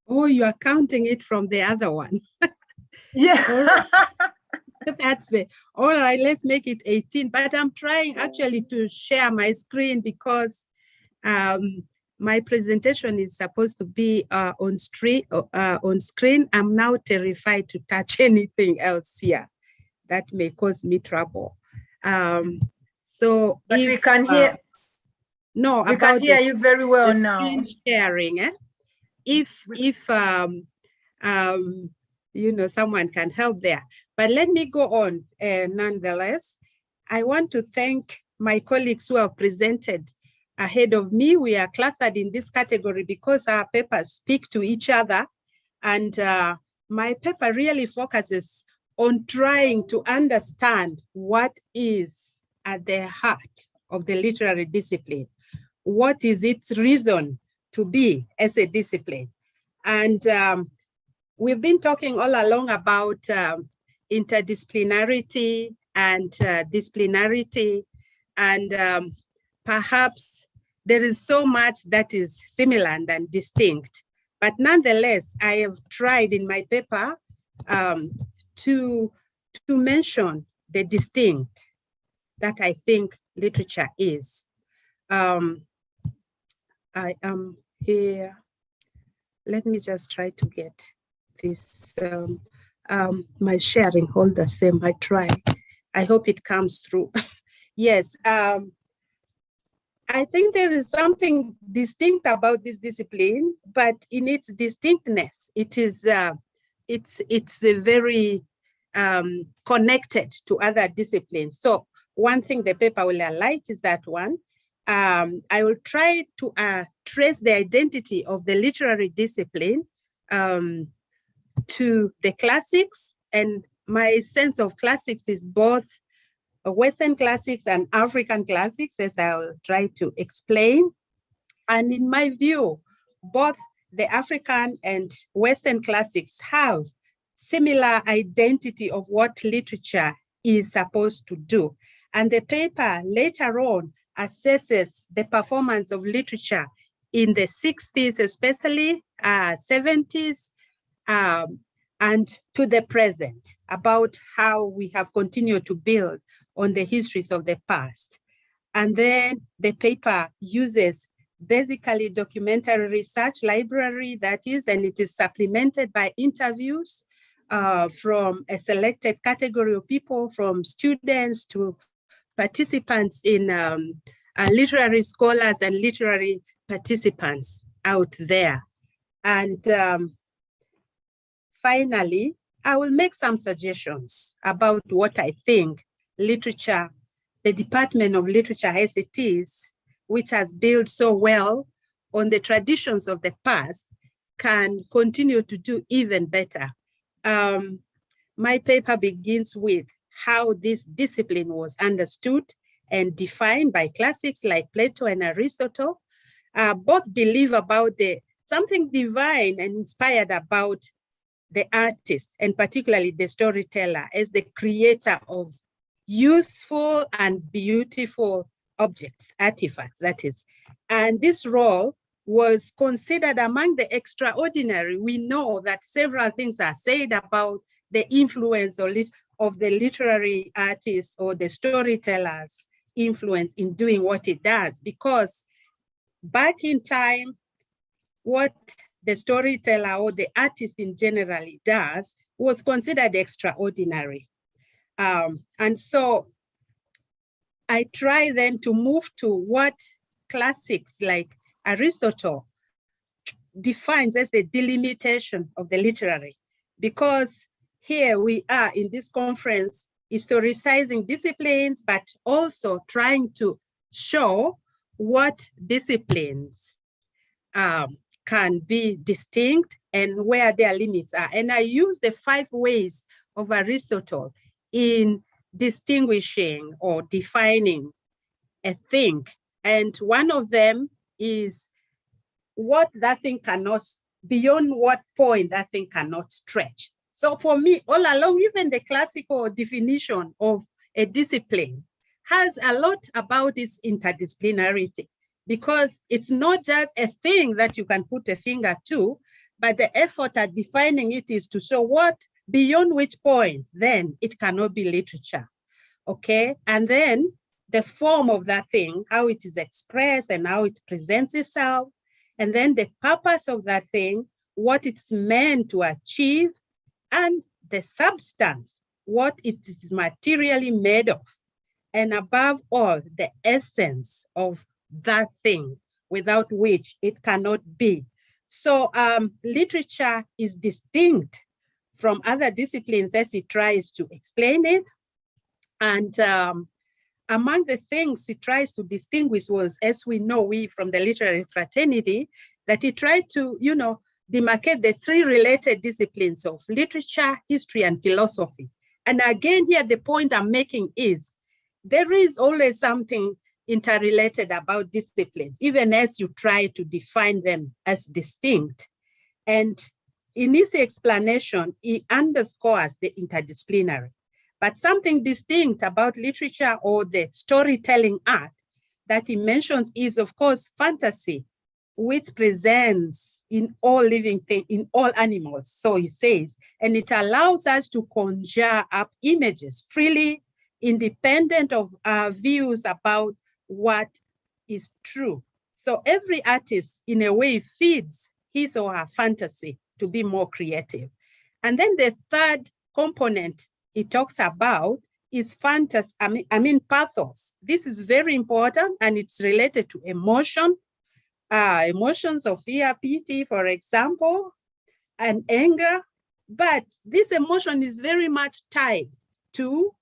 Oh, you are counting it from the other one. Yeah. All right. That's it. All right, let's make it 18. But I'm trying actually to share my screen because my presentation is supposed to be on screen. I'm now terrified to touch anything else here that may cause me trouble. So, but we can hear. No, we can hear you very well now. Sharing, if you know, someone can help there. But let me go on. Nonetheless, I want to thank my colleagues who have presented ahead of me. We are clustered in this category because our papers speak to each other. And my paper really focuses on trying to understand what is at the heart of the literary discipline. What is its reason to be as a discipline? And we've been talking all along about interdisciplinarity and disciplinarity, and perhaps there is so much that is similar and distinct. But nonetheless, I have tried in my paper to mention the distinct that I think literature is. I am here. Let me just try to get this, my sharing hold the same. I try. I hope it comes through. Yes. I think there is something distinct about this discipline, but in its distinctness, it is it's very connected to other disciplines. So one thing the paper will highlight is that one. I will try to trace the identity of the literary discipline to the classics, and my sense of classics is both Western classics and African classics, as I will try to explain. And in my view, both the African and Western classics have similar identity of what literature is supposed to do. And the paper later on assesses the performance of literature in the 60s, especially 70s, and to the present, about how we have continued to build on the histories of the past. And then the paper uses basically documentary research library, that is, and it is supplemented by interviews from a selected category of people, from students to participants in literary scholars and literary participants out there. And finally, I will make some suggestions about what I think literature, the Department of Literature as it is, which has built so well on the traditions of the past, can continue to do even better. My paper begins with how this discipline was understood and defined by classics like Plato and Aristotle. Both believe about something divine and inspired about the artist, and particularly the storyteller, as the creator of useful and beautiful objects, artifacts, that is. And this role was considered among the extraordinary. We know that several things are said about the influence of the literary artist or the storyteller's influence in doing what it does, because back in time, what the storyteller or the artist in generally does was considered extraordinary. And so I try then to move to what classics like Aristotle defines as the delimitation of the literary, because here we are in this conference historicizing disciplines, but also trying to show what disciplines can be distinct and where their limits are. And I use the 5 ways of Aristotle in distinguishing or defining a thing. And one of them is what that thing cannot, beyond what point that thing cannot stretch. So for me, all along, even the classical definition of a discipline has a lot about this interdisciplinarity, because it's not just a thing that you can put a finger to, but the effort at defining it is to show what, beyond which point, then it cannot be literature, okay? And then the form of that thing, how it is expressed and how it presents itself, and then the purpose of that thing, what it's meant to achieve, and the substance, what it is materially made of, and above all, the essence of that thing, without which it cannot be. So literature is distinct from other disciplines as it tries to explain it. And among the things it tries to distinguish was, as we know, we from the literary fraternity, that it tried to, demarcate the 3 related disciplines of literature, history, and philosophy. And again, here, the point I'm making is there is always something interrelated about disciplines, even as you try to define them as distinct. And in his explanation, he underscores the interdisciplinary. But something distinct about literature or the storytelling art that he mentions is, of course, fantasy, which presents in all living things, in all animals, so he says, and it allows us to conjure up images freely, independent of our views about what is true. So every artist, in a way, feeds his or her fantasy to be more creative. And then the third component he talks about is fantasy, pathos. This is very important, and it's related to emotion, emotions of fear, pity, for example, and anger. But this emotion is very much tied to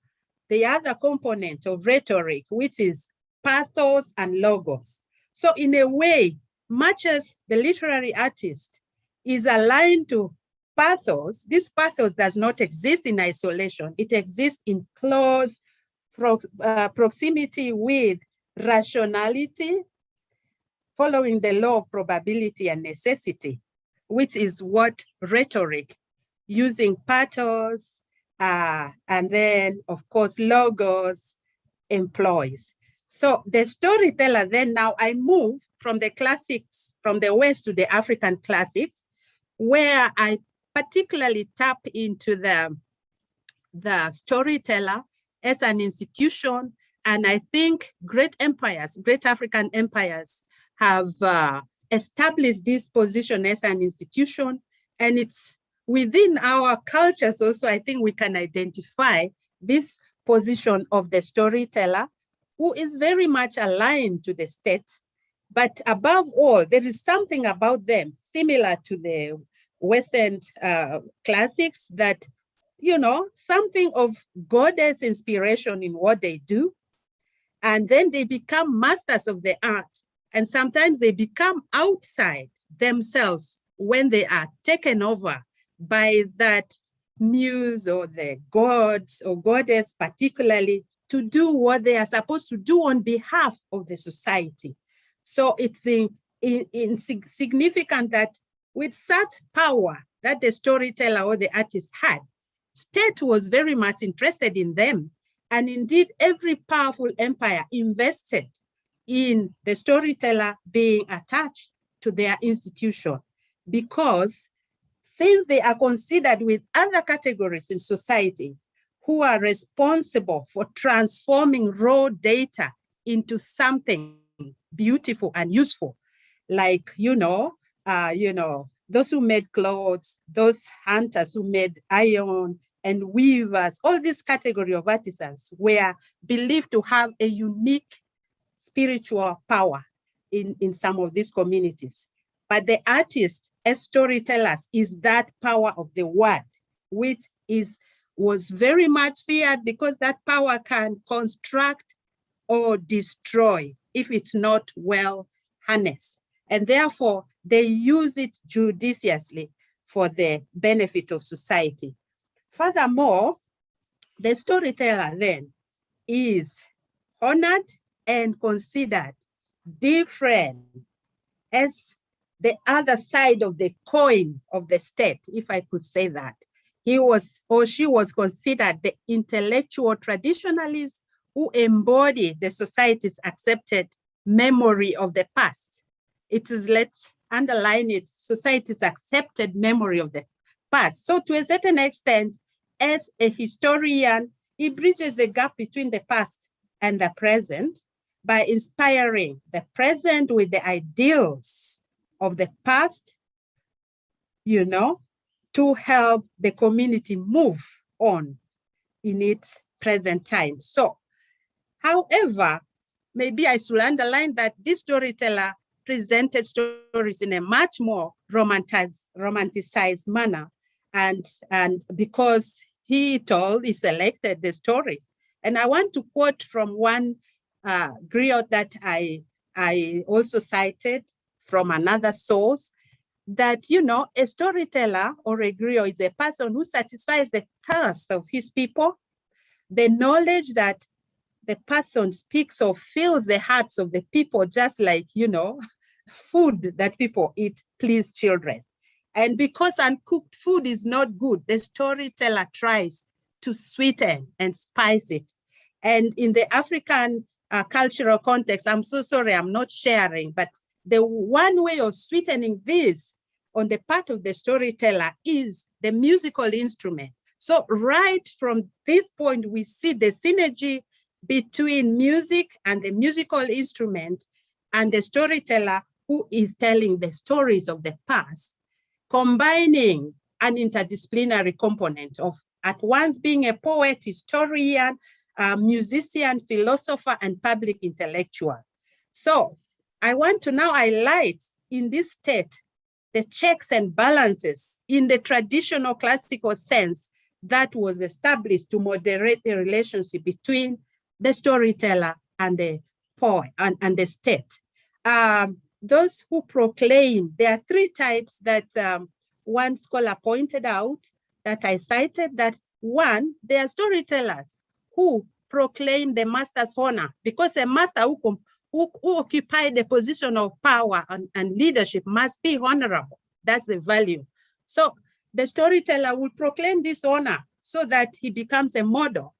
the other component of rhetoric, which is pathos and logos. So in a way, much as the literary artist is aligned to pathos, this pathos does not exist in isolation. It exists in close proximity with rationality, following the law of probability and necessity, which is what rhetoric, using pathos, and then, of course, logos, employs. So the storyteller, then now I move from the classics, from the West to the African classics, where I particularly tap into the storyteller as an institution. And I think great empires, great African empires, have established this position as an institution. And it's within our cultures also, I think we can identify this position of the storyteller, who is very much aligned to the state. But above all, there is something about them similar to the Western classics that, something of goddess inspiration in what they do. And then they become masters of the art. And sometimes they become outside themselves when they are taken over by that muse or the gods or goddess particularly, to do what they are supposed to do on behalf of the society. So it's significant that with such power that the storyteller or the artist had, state was very much interested in them. And indeed, every powerful empire invested in the storyteller being attached to their institution, because since they are considered with other categories in society who are responsible for transforming raw data into something beautiful and useful, like, those who made clothes, those hunters who made iron and weavers, all this category of artisans were believed to have a unique spiritual power in some of these communities. But the artist, as storytellers, is that power of the word, which was very much feared because that power can construct or destroy if it's not well harnessed. And therefore, they use it judiciously for the benefit of society. Furthermore, the storyteller then is honored and considered different as the other side of the coin of the state, if I could say that. He was or she was considered the intellectual traditionalist who embody the society's accepted memory of the past. It is, let's underline it, society's accepted memory of the past. So to a certain extent, as a historian, he bridges the gap between the past and the present by inspiring the present with the ideals of the past, you know, to help the community move on in its present time. So, however, maybe I should underline that this storyteller presented stories in a much more romanticized manner, and because he selected the stories. And I want to quote from one griot that I also cited from another source, that, you know, a storyteller or a griot is a person who satisfies the thirst of his people. The knowledge that the person speaks of fills the hearts of the people, just like, you know, food that people eat please children. And because uncooked food is not good, the storyteller tries to sweeten and spice it. And in the African cultural context, I'm so sorry, I'm not sharing, but the one way of sweetening this on the part of the storyteller is the musical instrument. So right from this point, we see the synergy between music and the musical instrument and the storyteller who is telling the stories of the past, combining an interdisciplinary component of at once being a poet, historian, musician, philosopher, and public intellectual. So I want to now highlight in this state the checks and balances in the traditional classical sense that was established to moderate the relationship between the storyteller and the poet and the state. Those who proclaim, there are three types that one scholar pointed out that I cited. That one, they are storytellers who proclaim the master's honor, because a master who occupy the position of power and leadership must be honorable. That's the value. So the storyteller will proclaim this honor so that he becomes a model.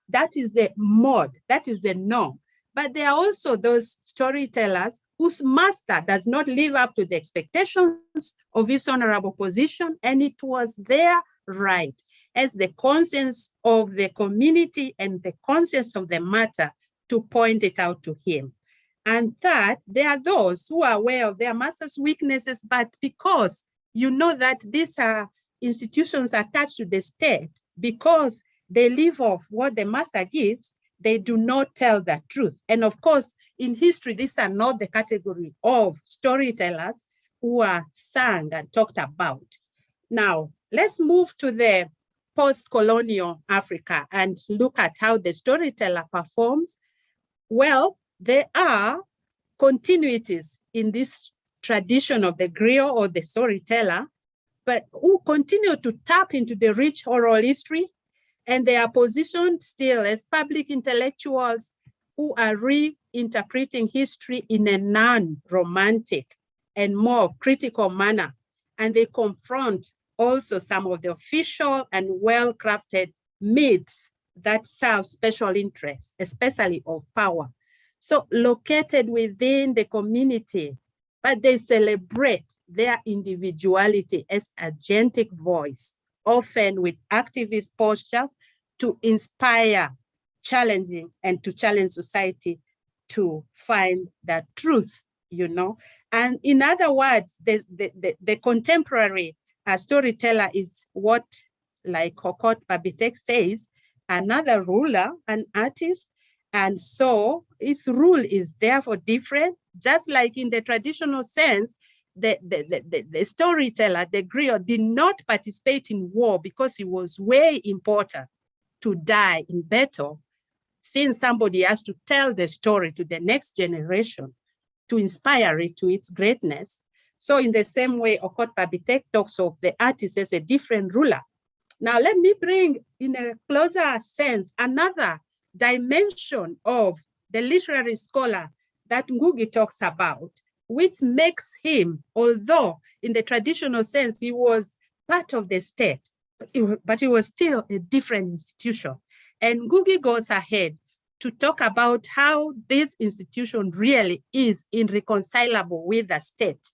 That is the mode, that is the norm. But there are also those storytellers whose master does not live up to the expectations of his honorable position, and it was their right as the conscience of the community and the conscience of the matter to point it out to him. And third, there are those who are aware of their master's weaknesses, but because you know that these are institutions attached to the state, because they live off what the master gives, they do not tell the truth. And of course, in history, these are not the category of storytellers who are sung and talked about. Now, let's move to the post-colonial Africa and look at how the storyteller performs. Well, there are continuities in this tradition of the griot or the storyteller, but who continue to tap into the rich oral history, and they are positioned still as public intellectuals who are reinterpreting history in a non-romantic and more critical manner. And they confront also some of the official and well-crafted myths that serve special interests, especially of power. So located within the community, but they celebrate their individuality as agentic voice, often with activist postures to inspire, challenging, and to challenge society to find the truth, you know. And in other words, the contemporary storyteller is what, like Kokot Babitek says, another ruler, an artist. And so his rule is therefore different, just like in the traditional sense, the storyteller, the griot, did not participate in war because it was way important to die in battle, since somebody has to tell the story to the next generation to inspire it to its greatness. So in the same way, Okot Pabitek talks of the artist as a different ruler. Now let me bring in a closer sense another dimension of the literary scholar that Ngugi talks about, which makes him, although in the traditional sense he was part of the state, but it was still a different institution. And Ngugi goes ahead to talk about how this institution really is irreconcilable with the state.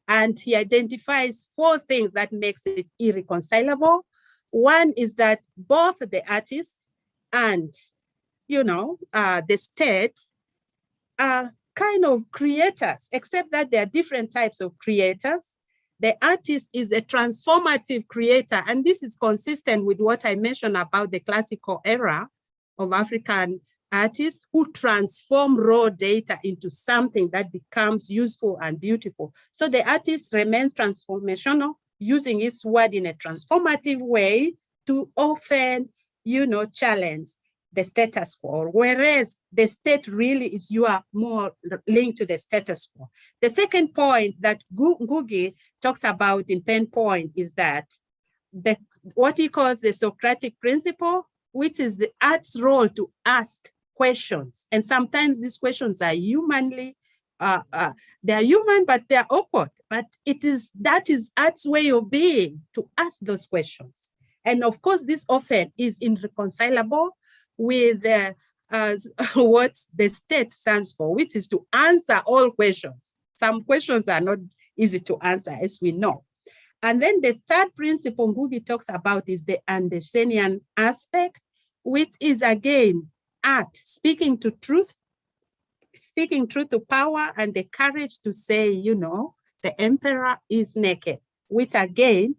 And he identifies 4 things that makes it irreconcilable. One is that both the artist and, the state are kind of creators, except that there are different types of creators. The artist is a transformative creator, and this is consistent with what I mentioned about the classical era of African artists who transform raw data into something that becomes useful and beautiful. So the artist remains transformational, using its word in a transformative way to often, challenge the status quo, whereas the state really is, you are more linked to the status quo. The second point that Ngugi talks about in Pen Point is that what he calls the Socratic Principle, which is the art's role to ask questions. And sometimes these questions are humanly, they're human, but they're awkward. But that is art's way of being, to ask those questions. And of course, this often is irreconcilable with what the state stands for, which is to answer all questions. Some questions are not easy to answer, as we know. And then the third principle Ngugi talks about is the Andersenian aspect, which is, again, art, speaking truth to power, and the courage to say, the emperor is naked, which again,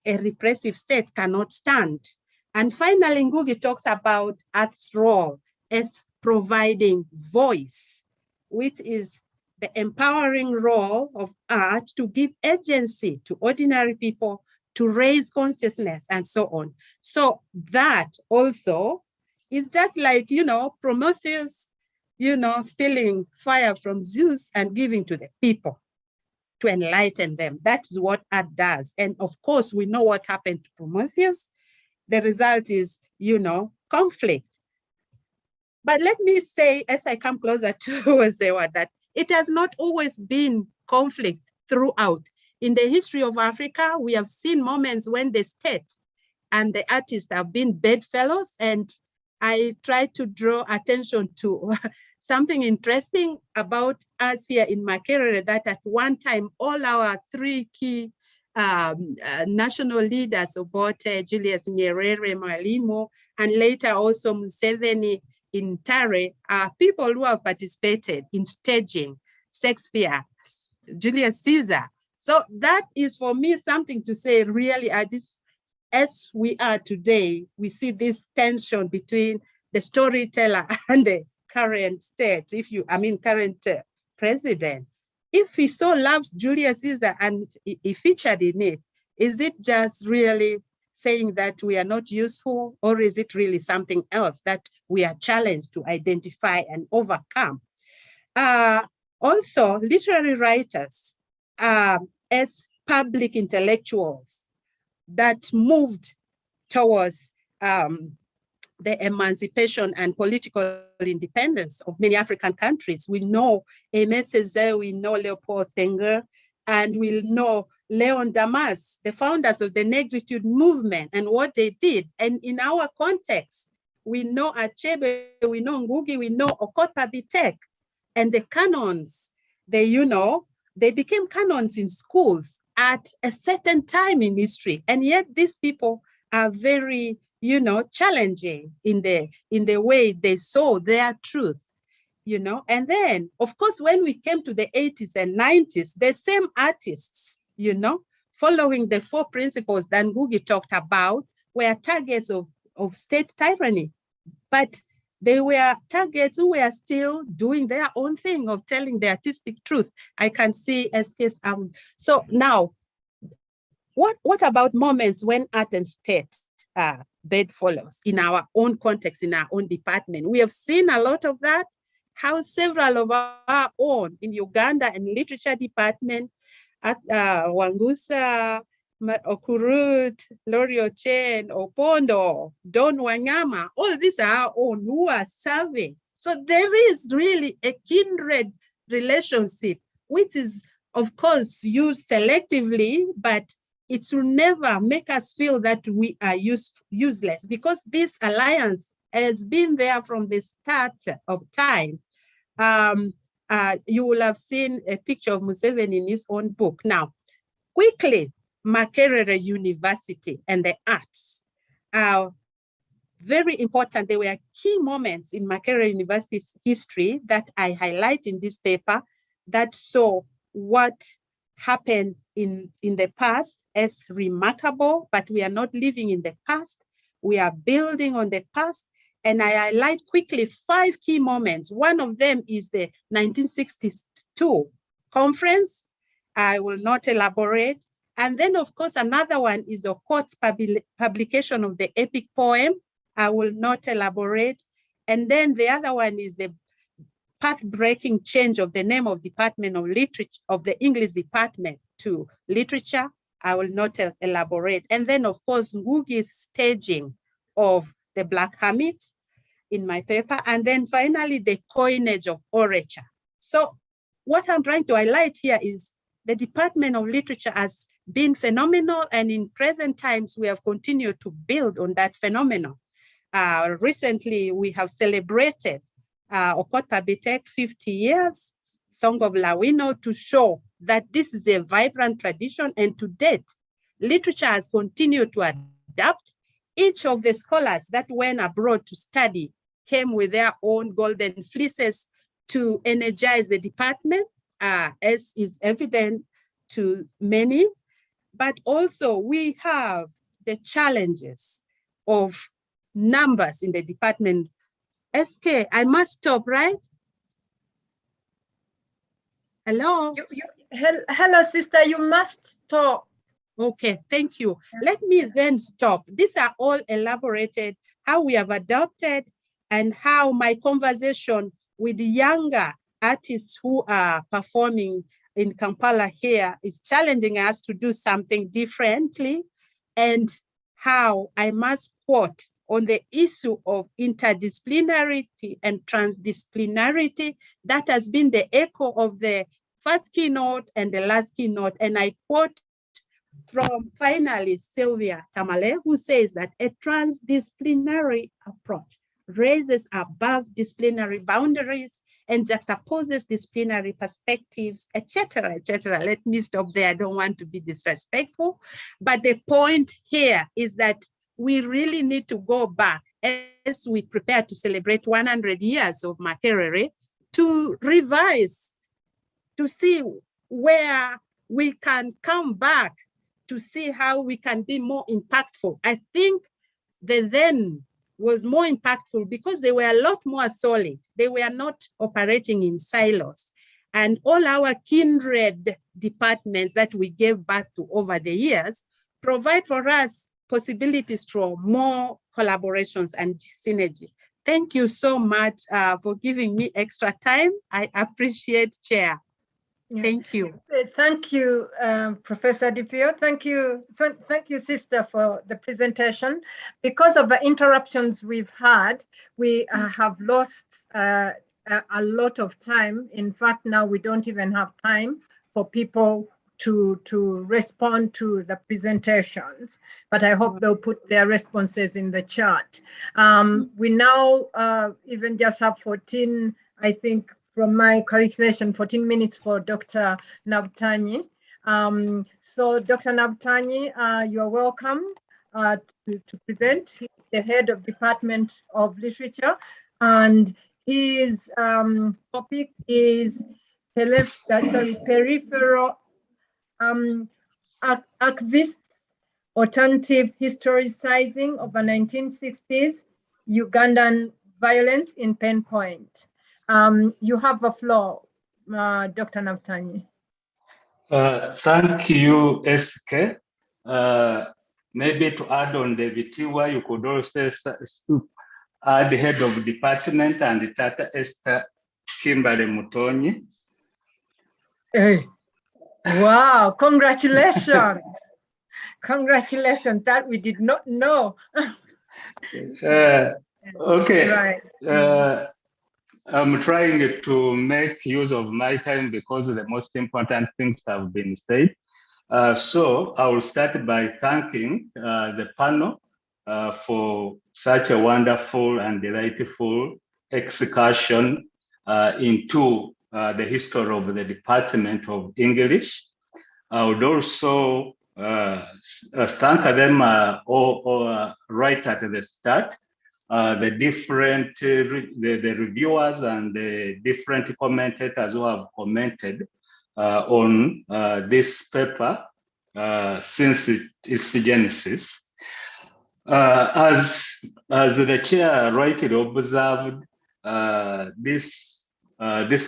a repressive state cannot stand. And finally, Ngugi talks about art's role as providing voice, which is the empowering role of art to give agency to ordinary people, to raise consciousness, and so on. So that also is just like, Prometheus, stealing fire from Zeus and giving to the people to enlighten them. That is what art does. And of course, we know what happened to Prometheus. The result is, conflict. But let me say, as I come closer towards the word, that it has not always been conflict throughout. In the history of Africa, we have seen moments when the state and the artists have been bedfellows. And I try to draw attention to something interesting about us here in Makerere, that at one time, all our 3 key national leaders, Obote, Julius Nyerere, Mwalimu, and later also Museveni in Tare, are people who have participated in staging Shakespeare, Julius Caesar. So that is, for me, something to say, really, as we are today, we see this tension between the storyteller and the current state, current president. If he so loves Julius Caesar and he featured in it, is it just really saying that we are not useful, or is it really something else that we are challenged to identify and overcome? Also, literary writers as public intellectuals that moved towards the emancipation and political independence of many African countries. We know Aimé Césaire, we know Leopold Senghor, and we know Leon Damas, the founders of the Negritude movement, and what they did. And in our context, we know Achebe, we know Ngugi, we know Okot Pabitek, and the canons, they became canons in schools at a certain time in history. And yet these people are very, challenging in the way they saw their truth, And then, of course, when we came to the 80s and 90s, the same artists, following the 4 principles that Ngugi talked about, were targets of state tyranny. But They were targets who were still doing their own thing of telling the artistic truth. I can see SK's so now, what about moments when art and state bed follows in our own context, in our own department? We have seen a lot of that, how several of our own in Uganda and literature department at Wangusa, Okurut, Lori Ochen, Opondo, Don Wanyama, all these are our own who are serving. So there is really a kindred relationship, which is, of course, used selectively, but it will never make us feel that we are useless, because this alliance has been there from the start of time. You will have seen a picture of Museveni in his own book. Now, quickly, Makerere University and the arts are very important. They were key moments in Makerere University's history that I highlight in this paper that saw what happened in the past as remarkable, but we are not living in the past. We are building on the past. And I highlight quickly 5 key moments. One of them is the 1962 conference. I will not elaborate. And then, of course, another one is the court's publication of the epic poem. I will not elaborate. And then the other one is the path-breaking change of the name of Department of Literature, of the English department to literature. I will not elaborate. And then, of course, Ngugi's staging of the Black Hermit in my paper. And then finally, the coinage of orature. So what I'm trying to highlight here is the Department of Literature has been phenomenal, and in present times, we have continued to build on that phenomenon. Recently, we have celebrated Okot Bitek 50 years, Song of Lawino, to show that this is a vibrant tradition, and to date, literature has continued to adapt. Each of the scholars that went abroad to study came with their own golden fleeces to energize the department, as is evident to many. But also we have the challenges of numbers in the department. SK, I must stop, right? Hello? Hello, sister, you must stop. Okay, thank you. Let me then stop. These are all elaborated, how we have adopted and how my conversation with the younger artists who are performing in Kampala here is challenging us to do something differently, and how I must quote on the issue of interdisciplinarity and transdisciplinarity that has been the echo of the first keynote and the last keynote. And I quote from finally Sylvia Tamale, who says that a transdisciplinary approach raises above disciplinary boundaries and juxtaposes disciplinary perspectives, etc., etc. Let me stop there. I don't want to be disrespectful. But the point here is that we really need to go back as we prepare to celebrate 100 years of Makerere to revise, to see where we can come back, to see how we can be more impactful. I think the then was more impactful because they were a lot more solid. They were not operating in silos. And all our kindred departments that we gave birth to over the years provide for us possibilities for more collaborations and synergy. Thank you so much for giving me extra time. I appreciate, Chair. Yeah. Thank you. Thank you, Professor Dipio. Thank you, sister, for the presentation. Because of the interruptions we've had, we have lost a lot of time. In fact, now we don't even have time for people to respond to the presentations, but I hope they'll put their responses in the chat. We now even just have 14, I think, from my calculation, 14 minutes for Dr. Nabtanyi. So Dr. Nabtanyi, you're welcome to present. He's the head of Department of Literature, and his topic is peripheral archivists, alternative historicizing of the 1960s Ugandan violence in Pinpoint. You have the floor, Dr. Navtani. Thank you, SK. Maybe to add on the Vitiwa, you could also add head of department and Tata Esther Kimberly Mutonyi. Hey. Wow, congratulations. Congratulations, that we did not know. Okay. Right. I'm trying to make use of my time because the most important things have been said. So I will start by thanking the panel for such a wonderful and delightful excursion into the history of the Department of English. I would also thank them right at the start. The different the reviewers and the different commentators who have commented on this paper since its genesis. As the chair rightly observed, this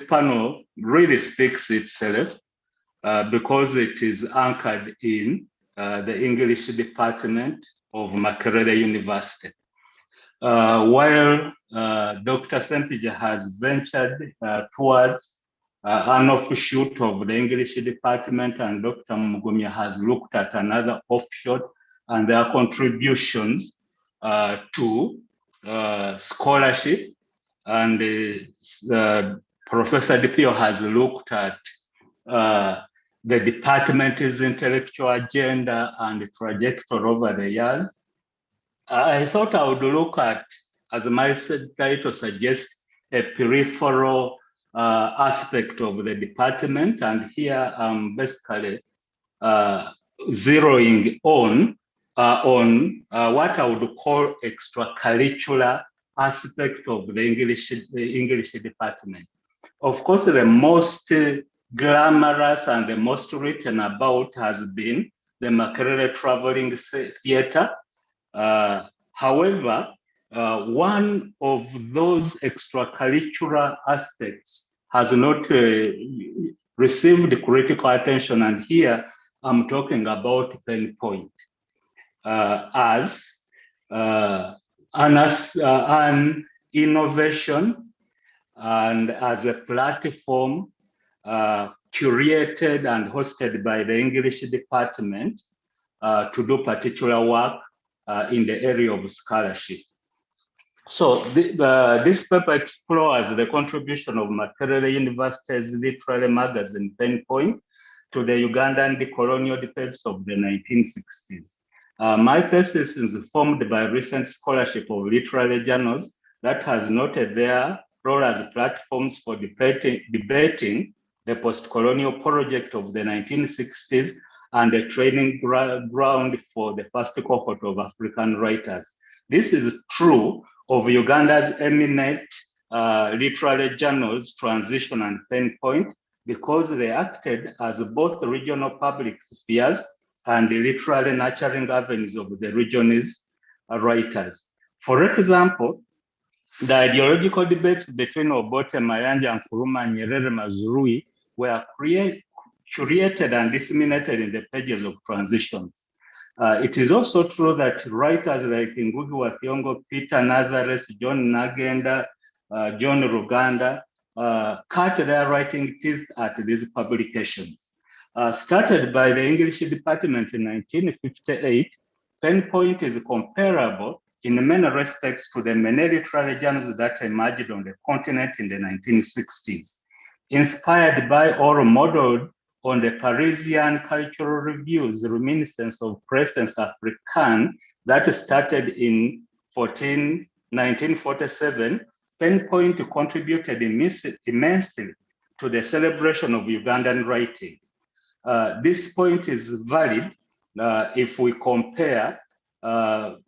panel really speaks itself because it is anchored in the English department of Makerere University. While Dr. Sempija has ventured towards an offshoot of the English department, and Dr. Mugumya has looked at another offshoot and their contributions to scholarship, and Professor DiPio has looked at the department's intellectual agenda and trajectory over the years. I thought I would look at, as my title suggests, a peripheral aspect of the department, and here I'm basically zeroing on what I would call extracurricular aspect of the English department. Of course, the most glamorous and the most written about has been the Makerere Traveling Theatre. However, one of those extracurricular aspects has not received critical attention, and here I'm talking about Pinpoint as an innovation and as a platform curated and hosted by the English department to do particular work in the area of scholarship. So this paper explores the contribution of Makerere University's literary magazine Pinpoint to the Ugandan decolonial debates of the 1960s. My thesis is informed by recent scholarship of literary journals that has noted their role as platforms for debating the post-colonial project of the 1960s and a training ground for the first cohort of African writers. This is true of Uganda's eminent literary journals, Transition and Pinpoint, because they acted as both regional public spheres and the literary nurturing avenues of the region's writers. For example, the ideological debates between Obote, Mayanja, and Nkrumah, Nyerere, Mazrui were curated and disseminated in the pages of Transitions. It is also true that writers like Ngugi wa Thiong'o, Peter Nathares, John Nagenda, John Ruganda cut their writing teeth at these publications. Started by the English department in 1958, Pinpoint is comparable in many respects to the many literary journals that emerged on the continent in the 1960s. Inspired by or modeled on the Parisian cultural reviews, reminiscence of Presence Africaine that started in 1947, Pinpoint contributed immensely to the celebration of Ugandan writing. This point is valid if we compare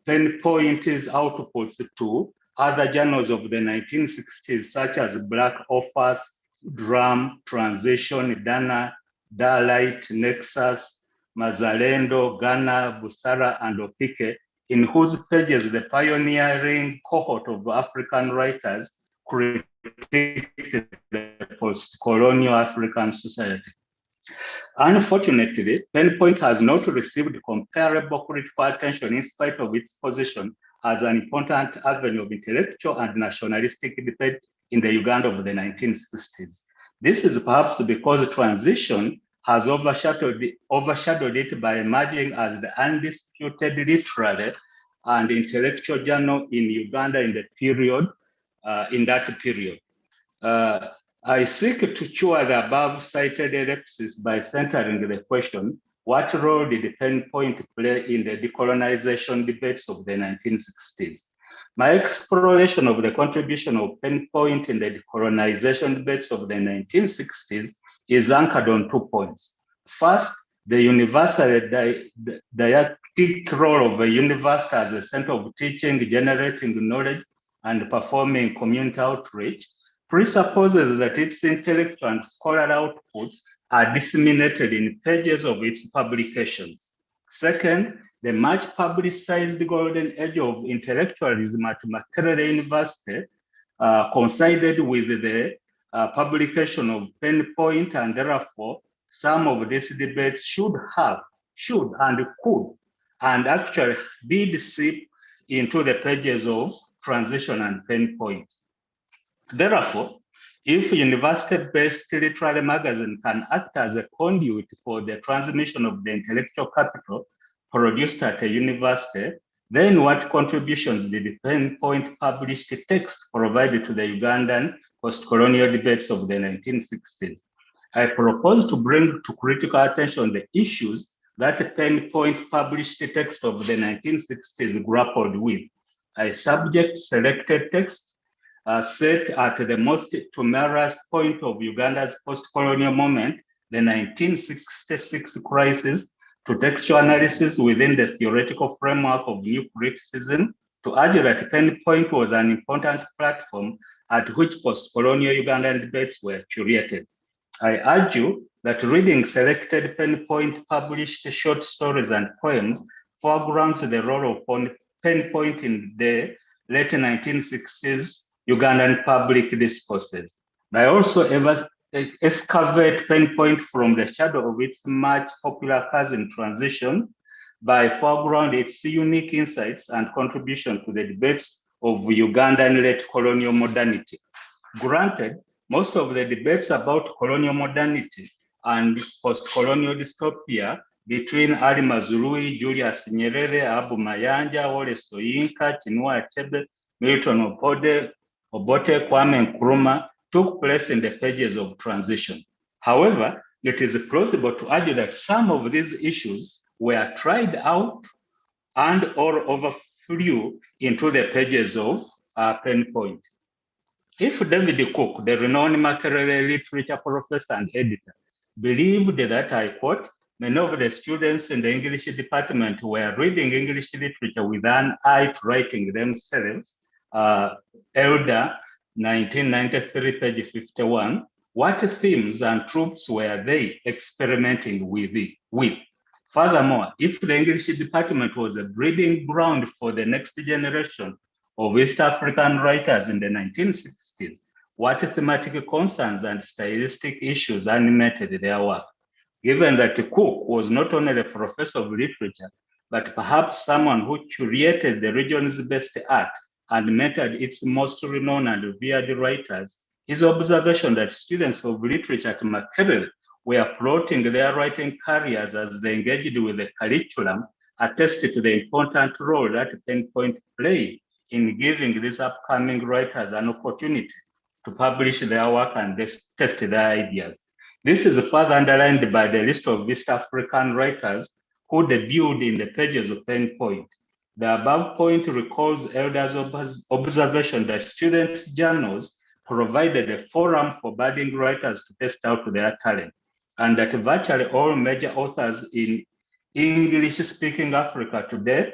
Pinpoint's outputs to other journals of the 1960s, such as Black Authors, Drum, Transition, Dana, Darlight, Nexus, Mazalendo, Ghana, Busara, and Opike, in whose pages the pioneering cohort of African writers critiqued the post-colonial African society. Unfortunately, Penpoint has not received comparable critical attention in spite of its position as an important avenue of intellectual and nationalistic debate in the Uganda of the 1960s. This is perhaps because transition has overshadowed it by emerging as the undisputed literary and intellectual journal in Uganda in that period. I seek to cure the above cited ellipsis by centering the question, what role did Penpoint play in the decolonization debates of the 1960s? My exploration of the contribution of Penpoint in the decolonization debates of the 1960s is anchored on 2 points. First, the universal didactic role of a university as a center of teaching, generating knowledge, and performing community outreach presupposes that its intellectual and scholarly outputs are disseminated in pages of its publications. Second, the much publicized golden age of intellectualism at Makerere University coincided with the publication of Penpoint, and therefore some of these debates should and could and actually did seep into the pages of Transition and Penpoint. Therefore, if university-based literary magazine can act as a conduit for the transmission of the intellectual capital produced at a university, then what contributions did Penpoint published text provided to the Ugandan post-colonial debates of the 1960s? I propose to bring to critical attention the issues that Penpoint published text of the 1960s grappled with. I subject selected text set at the most tumultuous point of Uganda's post-colonial moment, the 1966 crisis, to textual analysis within the theoretical framework of new criticism, to argue that Penpoint was an important platform at which post-colonial Ugandan debates were curated. I argue that reading selected Penpoint published short stories and poems foregrounds the role of Penpoint in the late 1960s Ugandan public discourses. I also excavate Penpoint from the shadow of its much popular cousin Transition by foreground its unique insights and contribution to the debates of Ugandan late colonial modernity. Granted, most of the debates about colonial modernity and post-colonial dystopia between Ali Mazrui, Julius Nyerere, Abu Mayanja, Wole Soyinka, Chinua Achebe, Milton Obote, Kwame Nkrumah took place in the pages of Transition. However, it is plausible to argue that some of these issues were tried out and or overflew into the pages of Penpoint. If David Cook, the renowned Makerere literature professor and editor, believed that, I quote, many of the students in the English department were reading English literature with an eye to writing themselves, Elder, 1993, page 51, what themes and tropes were they experimenting with? Furthermore, if the English department was a breeding ground for the next generation of East African writers in the 1960s, what thematic concerns and stylistic issues animated their work? Given that Cook was not only the professor of literature, but perhaps someone who curated the region's best art and mentored its most renowned and revered writers, his observation that students of literature at Makerere were plotting their writing careers as they engaged with the curriculum attested to the important role that Penpoint played in giving these upcoming writers an opportunity to publish their work and test their ideas. This is further underlined by the list of East African writers who debuted in the pages of Penpoint. The above point recalls Elder's observation that students' journals provided a forum for budding writers to test out their talent, and that virtually all major authors in English-speaking Africa today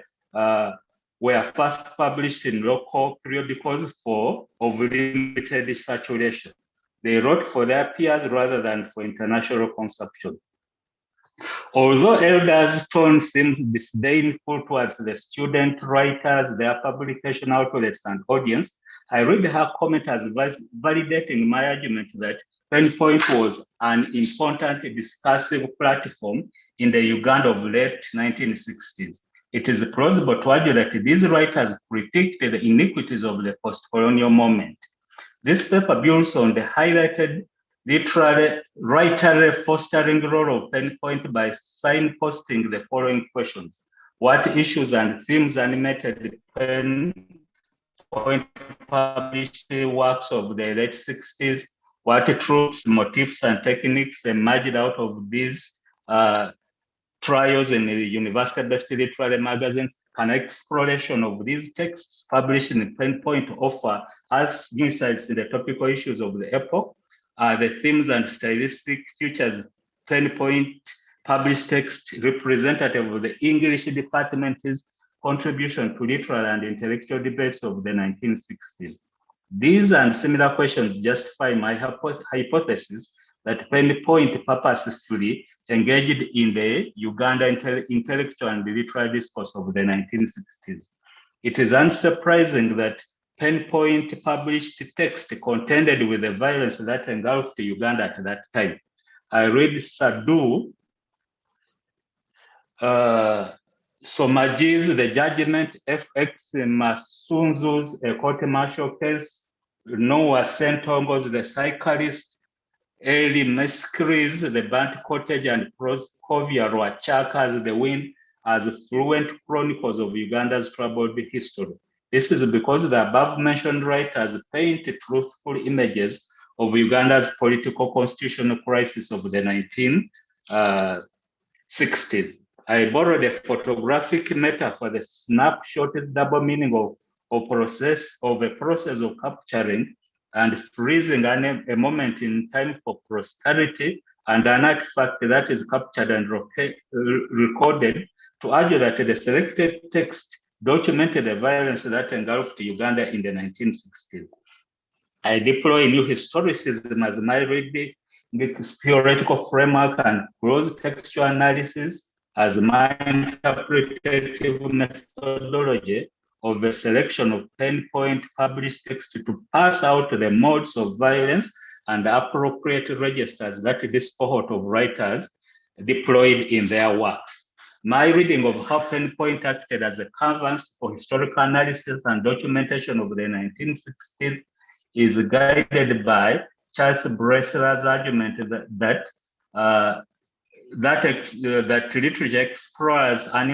were first published in local periodicals of limited circulation. They wrote for their peers rather than for international consumption. Although Elder's tone seems disdainful towards the student writers, their publication outlets, and audience, I read her comment as validating my argument that Penpoint was an important discursive platform in the Uganda of late 1960s. It is plausible to argue that these writers critiqued the iniquities of the post-colonial moment. This paper builds on the highlighted literary fostering role of Penpoint by signposting the following questions. What issues and themes animated Penpoint published works of the late 60s? What tropes, motifs, and techniques emerged out of these trials in the university-based literary magazines? An exploration of these texts published in Penpoint offer us insights in the topical issues of the epoch, the themes and stylistic features. Penpoint published text representative of the English department's contribution to literary and intellectual debates of the 1960s. These and similar questions justify my hypothesis that Penpoint purposefully engaged in the Uganda intellectual and literary discourse of the 1960s. It is unsurprising that Penpoint published text contended with the violence that engulfed Uganda at that time. I read Sadu Somaji's The Judgment, FX Masunzu's A Court Martial Case, Noah Sentongo's The Cyclist, Eli Meskere's The Burnt Cottage, and Proskovia Rwachaka's The Wind as fluent chronicles of Uganda's troubled history. This is because the above-mentioned writers paint truthful images of Uganda's political constitutional crisis of the 1960s. I borrowed a photographic metaphor, the snapshot's double meaning of a process of capturing and freezing a moment in time for posterity, and an artifact that is captured and recorded, to argue that the selected text documented the violence that engulfed Uganda in the 1960s. I deploy new historicism as my reading theoretical framework and close textual analysis as my interpretative methodology of the selection of Penpoint published text to pass out the modes of violence and appropriate registers that this cohort of writers deployed in their works. My reading of how Penpoint acted as a canvas for historical analysis and documentation of the 1960s is guided by Charles Bressler's argument that literature explores an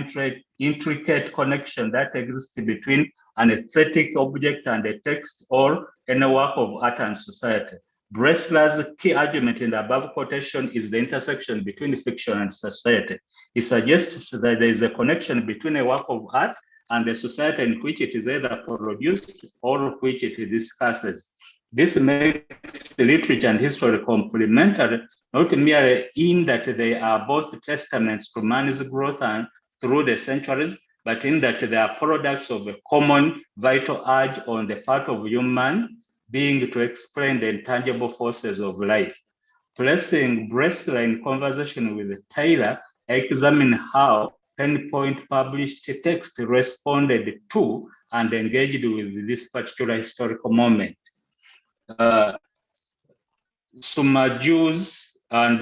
intricate connection that exists between an aesthetic object and a text or any work of art and society. Bressler's key argument in the above quotation is the intersection between fiction and society. He suggests that there is a connection between a work of art and the society in which it is either produced or which it discusses. This makes literature and history complementary, not merely in that they are both testaments to man's growth and through the centuries, but in that they are products of a common vital urge on the part of human being to explain the intangible forces of life. Placing Bressler in conversation with Taylor, I examine how Penpoint published text responded to and engaged with this particular historical moment. Sumaju's and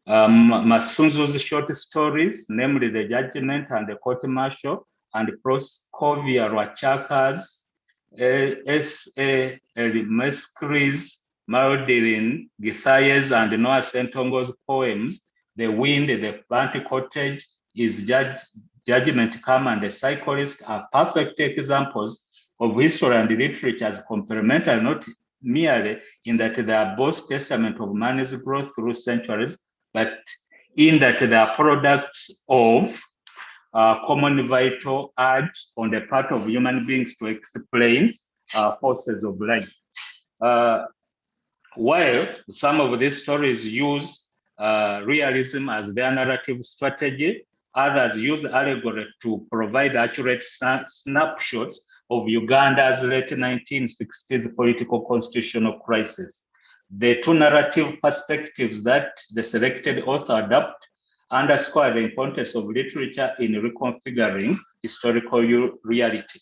Masunzu's short stories, namely The Judgment and the Court Martial, and Proskovia Rwachaka's S.A. Meskere's, Marilyn Githaye's, and Noah Sentongo's poems, The Wind, The Burnt Cottage, Is Judgment Come, and The Cyclist are perfect examples of history and literature as complementary, not merely in that they are both testament of man's growth through centuries, but in that they are products of common vital urge on the part of human beings to explain forces of life. While some of these stories use realism as their narrative strategy, others use allegory to provide accurate snapshots of Uganda's late 1960s political constitutional crisis. The two narrative perspectives that the selected author underscore the importance of literature in reconfiguring historical reality.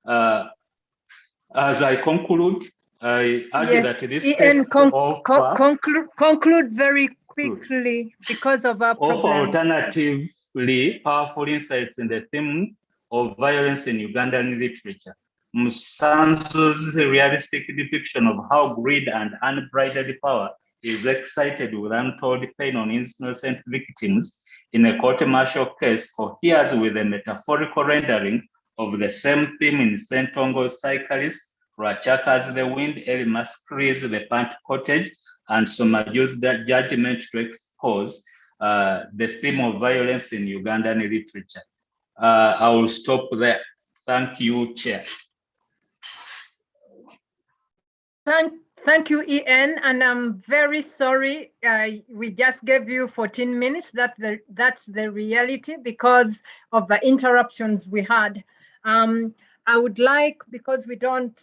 As I conclude, I argue that this Ian, offer conclude very quickly because of our problem. Alternatively powerful insights in the theme of violence in Ugandan literature. Musanzu's realistic depiction of how greed and unbridled power is excited with untold pain on innocent victims in a court-martial case coheres with a metaphorical rendering of the same theme in Sentongo's Cyclist, Rachaka's The Wind, El Masquere's The Pant Cottage, and Somaju's Judgment to expose the theme of violence in Ugandan literature. I will stop there. Thank you, Chair. Thank you, Ian, and I'm very sorry we just gave you 14 minutes. That's the reality because of the interruptions we had. I would like, because we don't,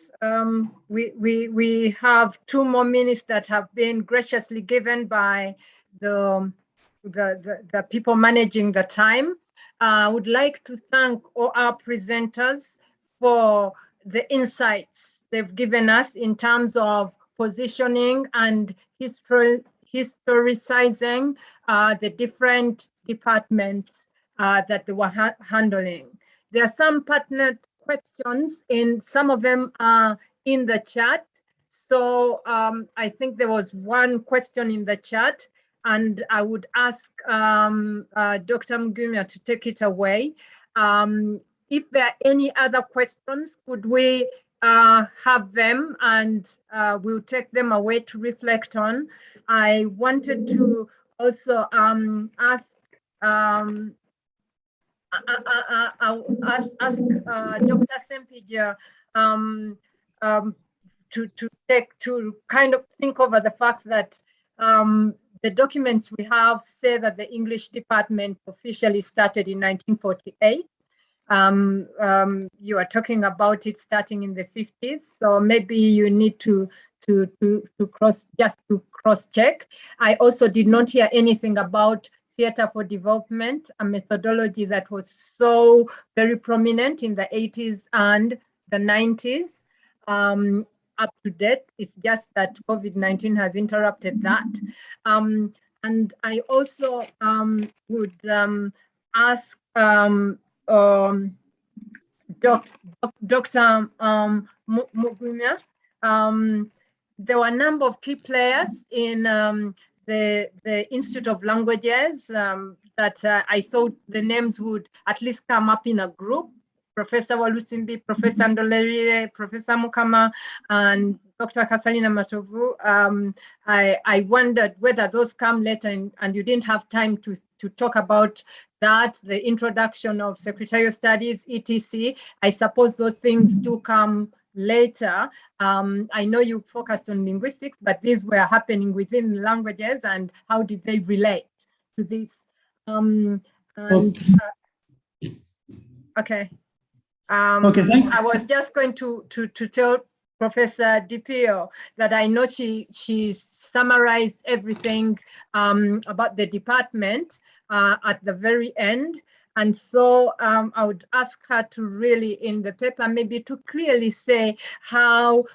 we have 2 more minutes that have been graciously given by the people managing the time. I would like to thank all our presenters for the insights they've given us in terms of positioning and historicizing the different departments that they were handling. There are some pertinent questions, and some of them are in the chat. So I think there was one question in the chat, and I would ask Dr. Mugumya to take it away. If there are any other questions, could we have them, and we'll take them away to reflect on. I wanted to also ask Dr. Sempija to kind of think over the fact that the documents we have say that the English department officially started in 1948. You are talking about it starting in the 50s, so maybe you need to cross check. I also did not hear anything about theater for development, a methodology that was so very prominent in the 80s and the 90s. Up to date, it's just that COVID-19 has interrupted that. And I also would ask Dr. Mugumya. There were a number of key players in the Institute of Languages that I thought the names would at least come up in a group. Professor Walusimbi, Professor Ndolerire, Professor Mukama, and Dr. Kasalina Matovu. I wondered whether those come later and you didn't have time to talk about that, the introduction of secretarial studies, etc. I suppose those things do come later. I know you focused on linguistics, but these were happening within languages, and how did they relate to this? Okay. Okay, I was just going to tell Professor DiPio that I know she summarized everything about the department at the very end. And so I would ask her to really, in the paper, maybe to clearly say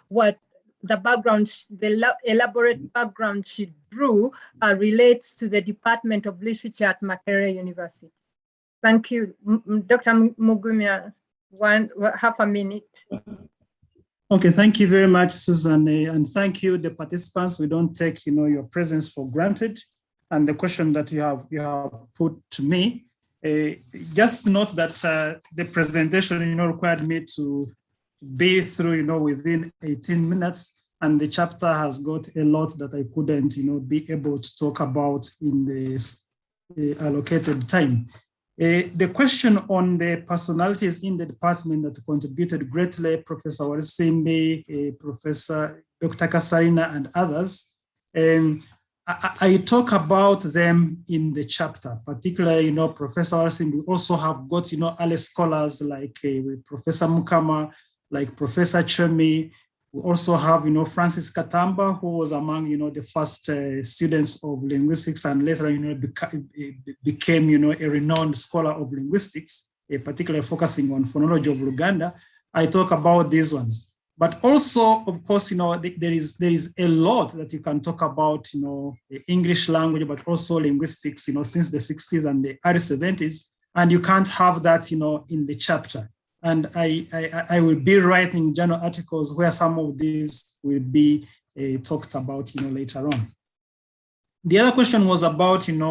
what the background, the elaborate background she drew relates to the Department of Literature at Makerere University. Thank you. Dr. Mugumya, half a minute. Okay, thank you very much, Susan, and thank you, the participants. We don't take, your presence for granted, and the question that you have put to me. Just note that the presentation, required me to be through, within 18 minutes, and the chapter has got a lot that I couldn't, be able to talk about in this allocated time. The question on the personalities in the department that contributed greatly, Professor Warisimbi, Professor Dr. Kasarina, and others, I talk about them in the chapter, particularly, Professor Warisimbi. We also have got, early scholars like Professor Mukama, like Professor Chemi, We also have, Francis Katamba, who was among, the first students of linguistics, and later, became, a renowned scholar of linguistics, particularly focusing on phonology of Luganda. I talk about these ones. But also, of course, there is a lot that you can talk about, the English language, but also linguistics, since the 60s and the early 70s. And you can't have that, in the chapter. And I will be writing journal articles where some of these will be talked about, later on. The other question was about,